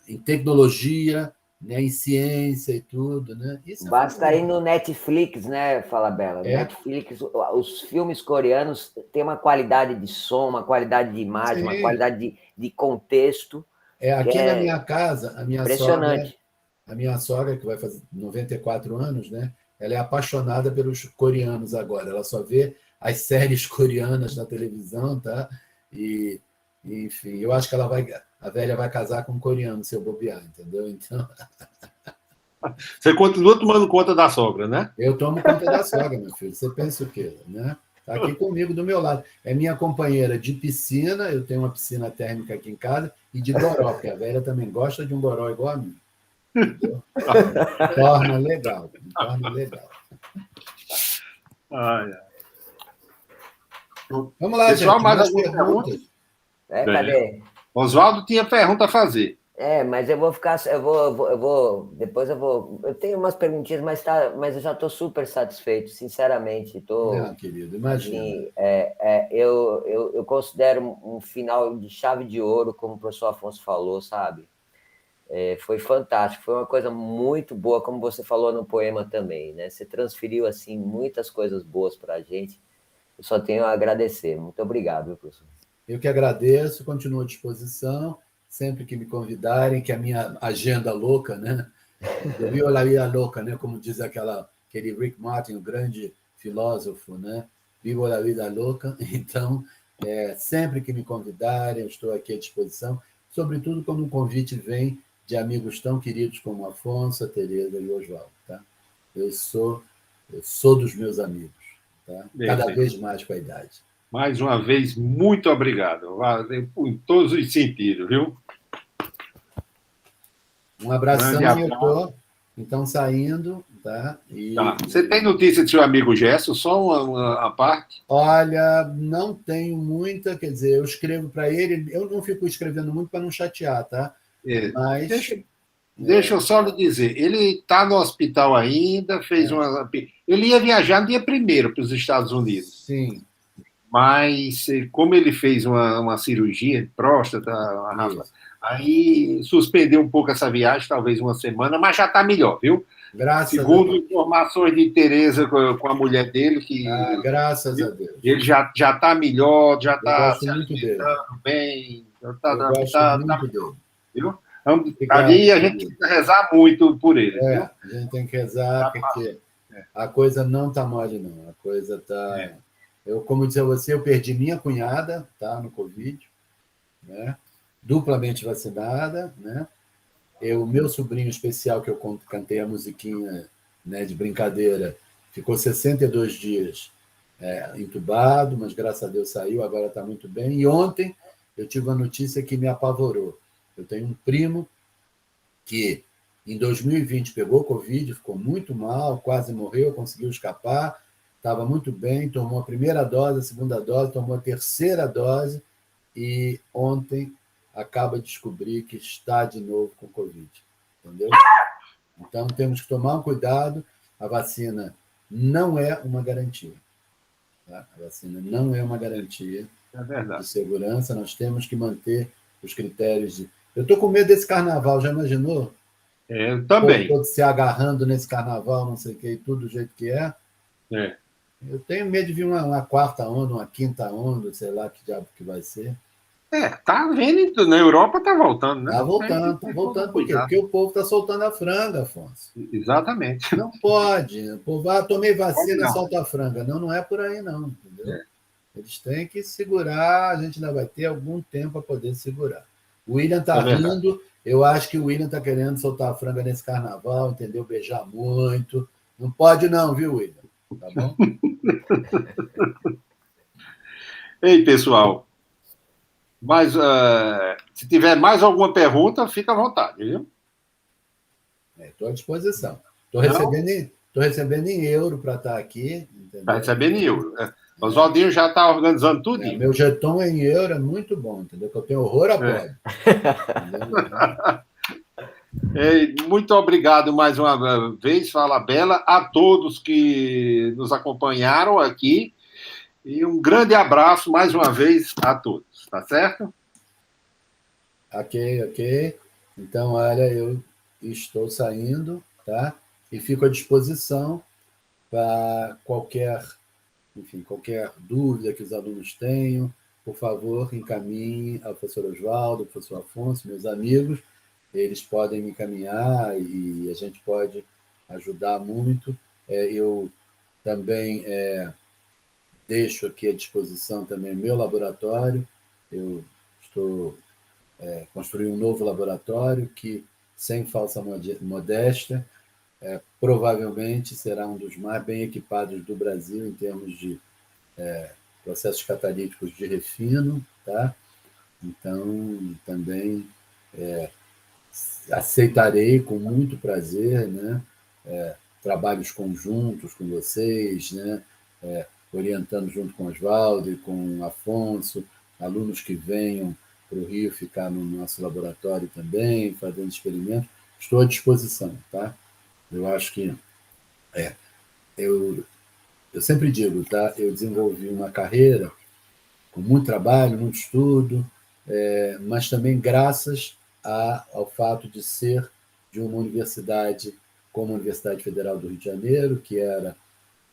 em tecnologia, né, em ciência e tudo, né? Isso basta ir no Netflix, né, Falabella? Netflix, os filmes coreanos têm uma qualidade de som, uma qualidade de imagem, uma qualidade de contexto. Aqui na minha casa, impressionante. A minha sogra, que vai fazer 94 anos, né? Ela é apaixonada pelos coreanos agora. Ela só vê as séries coreanas na televisão, tá? E, enfim, eu acho que a velha vai casar com um coreano, se eu bobear, entendeu? Então... Você continua tomando conta da sogra, né? Eu tomo conta da sogra, meu filho. Você pensa o quê? Né? Está aqui comigo, do meu lado. É minha companheira de piscina, eu tenho uma piscina térmica aqui em casa, e de goró, porque a velha também gosta de um goró igual a mim. Entendeu? Torna legal. Vamos lá, pessoal, gente. mais algumas perguntas? Cadê? Oswaldo tinha pergunta a fazer. Mas eu vou ficar. Depois eu vou. Eu tenho umas perguntinhas, mas eu já estou super satisfeito, sinceramente. Não, querido, imagina. Assim, eu considero um final de chave de ouro, como o professor Afonso falou, sabe? Foi fantástico, foi uma coisa muito boa, como você falou no poema também, né? Você transferiu, assim, muitas coisas boas para a gente. Eu só tenho a agradecer. Muito obrigado, viu, professor? Eu que agradeço, continuo à disposição, sempre que me convidarem, que a minha agenda louca, né? Eu vi a vida louca, né? Como diz aquele Rick Martin, o grande filósofo, né? Vivo a vida louca. Então, sempre que me convidarem, eu estou aqui à disposição, sobretudo quando um convite vem de amigos tão queridos como Afonso, a Tereza e o Oswaldo. Tá? Eu sou dos meus amigos, tá? Cada vez mais com a idade. Mais uma vez, muito obrigado. Valeu em todos os sentidos, viu? Um abração, eu estou então saindo, tá? Tá. Você tem notícia do seu amigo Gerson? Só uma parte? Olha, não tenho muita, quer dizer, eu escrevo para ele, eu não fico escrevendo muito para não chatear, tá? Mas deixa eu só lhe dizer, ele está no hospital ainda, ele ia viajar no dia 1º para os Estados Unidos. Sim. Mas, como ele fez uma cirurgia de próstata, aí suspendeu um pouco essa viagem, talvez uma semana, mas já está melhor, viu? Segundo informações de Tereza com a mulher dele, que graças a Deus. Ele já está melhor, já está se alimentando bem. Gosto muito dele. Viu? Ali a gente tem que rezar muito por ele. Viu? A gente tem que rezar, porque a coisa não está mole, não. A coisa está... Eu, como disse a você, eu perdi minha cunhada, tá, no Covid, né? Duplamente vacinada, né? O meu sobrinho especial, que eu cantei a musiquinha, né, de brincadeira, ficou 62 dias entubado, mas graças a Deus saiu, agora está muito bem. E ontem eu tive uma notícia que me apavorou. Eu tenho um primo que em 2020 pegou Covid, ficou muito mal, quase morreu, conseguiu escapar, estava muito bem, tomou a primeira dose, a segunda dose, tomou a terceira dose e ontem acaba de descobrir que está de novo com Covid. Entendeu? Então, temos que tomar um cuidado. A vacina não é uma garantia. Tá? A vacina não é uma garantia de segurança. Nós temos que manter os critérios de... Eu estou com medo desse carnaval, já imaginou? Eu também. Todos se agarrando nesse carnaval, não sei o que, tudo do jeito que é. Eu tenho medo de vir uma quarta onda, uma quinta onda, sei lá que diabo que vai ser. Tá vendo, na Europa tá voltando, né? Tá voltando. Por quê? Porque o povo tá soltando a franga, Afonso. Exatamente. Não pode. O povo, tomei vacina, solta a franga. Não é por aí, não. Entendeu? Eles têm que segurar, a gente ainda vai ter algum tempo para poder segurar. O William tá rindo, eu acho que o William tá querendo soltar a franga nesse carnaval, entendeu? Beijar muito. Não pode não, viu, William? Tá bom? Ei, pessoal, mas se tiver mais alguma pergunta, fica à vontade, viu? Estou à disposição. Estou recebendo em euro para estar aqui. Está recebendo em euro. O Oswaldinho já está organizando tudo. Meu jeton em euro é muito bom, entendeu? Que eu tenho horror a pobre. Muito obrigado mais uma vez, Fala Bela, a todos que nos acompanharam aqui. E um grande abraço, mais uma vez, a todos. Tá certo? Ok. Então, olha, eu estou saindo, tá? E fico à disposição para qualquer dúvida que os alunos tenham. Por favor, encaminhem ao professor Oswaldo, ao professor Afonso, meus amigos. Eles podem me encaminhar e a gente pode ajudar muito. Eu também... deixo aqui à disposição também o meu laboratório. Eu estou construindo um novo laboratório que, sem falsa modéstia, provavelmente será um dos mais bem equipados do Brasil em termos de processos catalíticos de refino. Tá? Então, também aceitarei com muito prazer, né, trabalhos conjuntos com vocês, né, orientando junto com o Oswaldo e com o Afonso, alunos que venham para o Rio ficar no nosso laboratório também, fazendo experimentos. Estou à disposição, tá? Eu acho que... Eu sempre digo, tá? Eu desenvolvi uma carreira com muito trabalho, muito estudo, mas também graças ao fato de ser de uma universidade como a Universidade Federal do Rio de Janeiro, que era,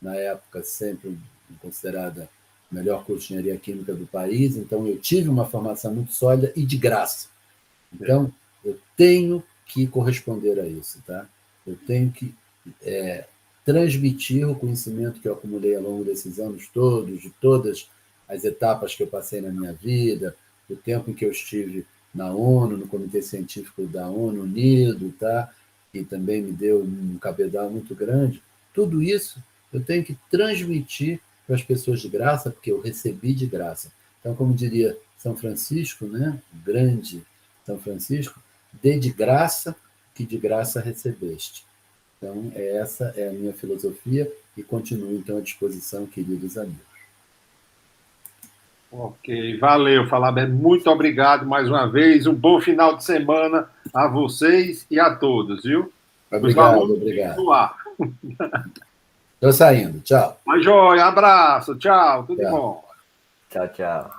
na época, sempre considerada o melhor curso de engenharia química do país. Então, eu tive uma formação muito sólida e de graça. Então, eu tenho que corresponder a isso, tá? Eu tenho que transmitir o conhecimento que eu acumulei ao longo desses anos todos, de todas as etapas que eu passei na minha vida, o tempo em que eu estive na ONU, no Comitê Científico da ONU Unido, tá? Que também me deu um cabedal muito grande. Tudo isso eu tenho que transmitir para as pessoas de graça, porque eu recebi de graça. Então, como diria São Francisco, né? O grande São Francisco, dê de graça que de graça recebeste. Então, essa é a minha filosofia e continuo, então, à disposição, queridos amigos. Ok, valeu, Falabella. Muito obrigado mais uma vez. Um bom final de semana a vocês e a todos, viu? Obrigado. Estou saindo. Tchau. Mas, joia, abraço. Tchau. Tudo de bom. Tchau, tchau.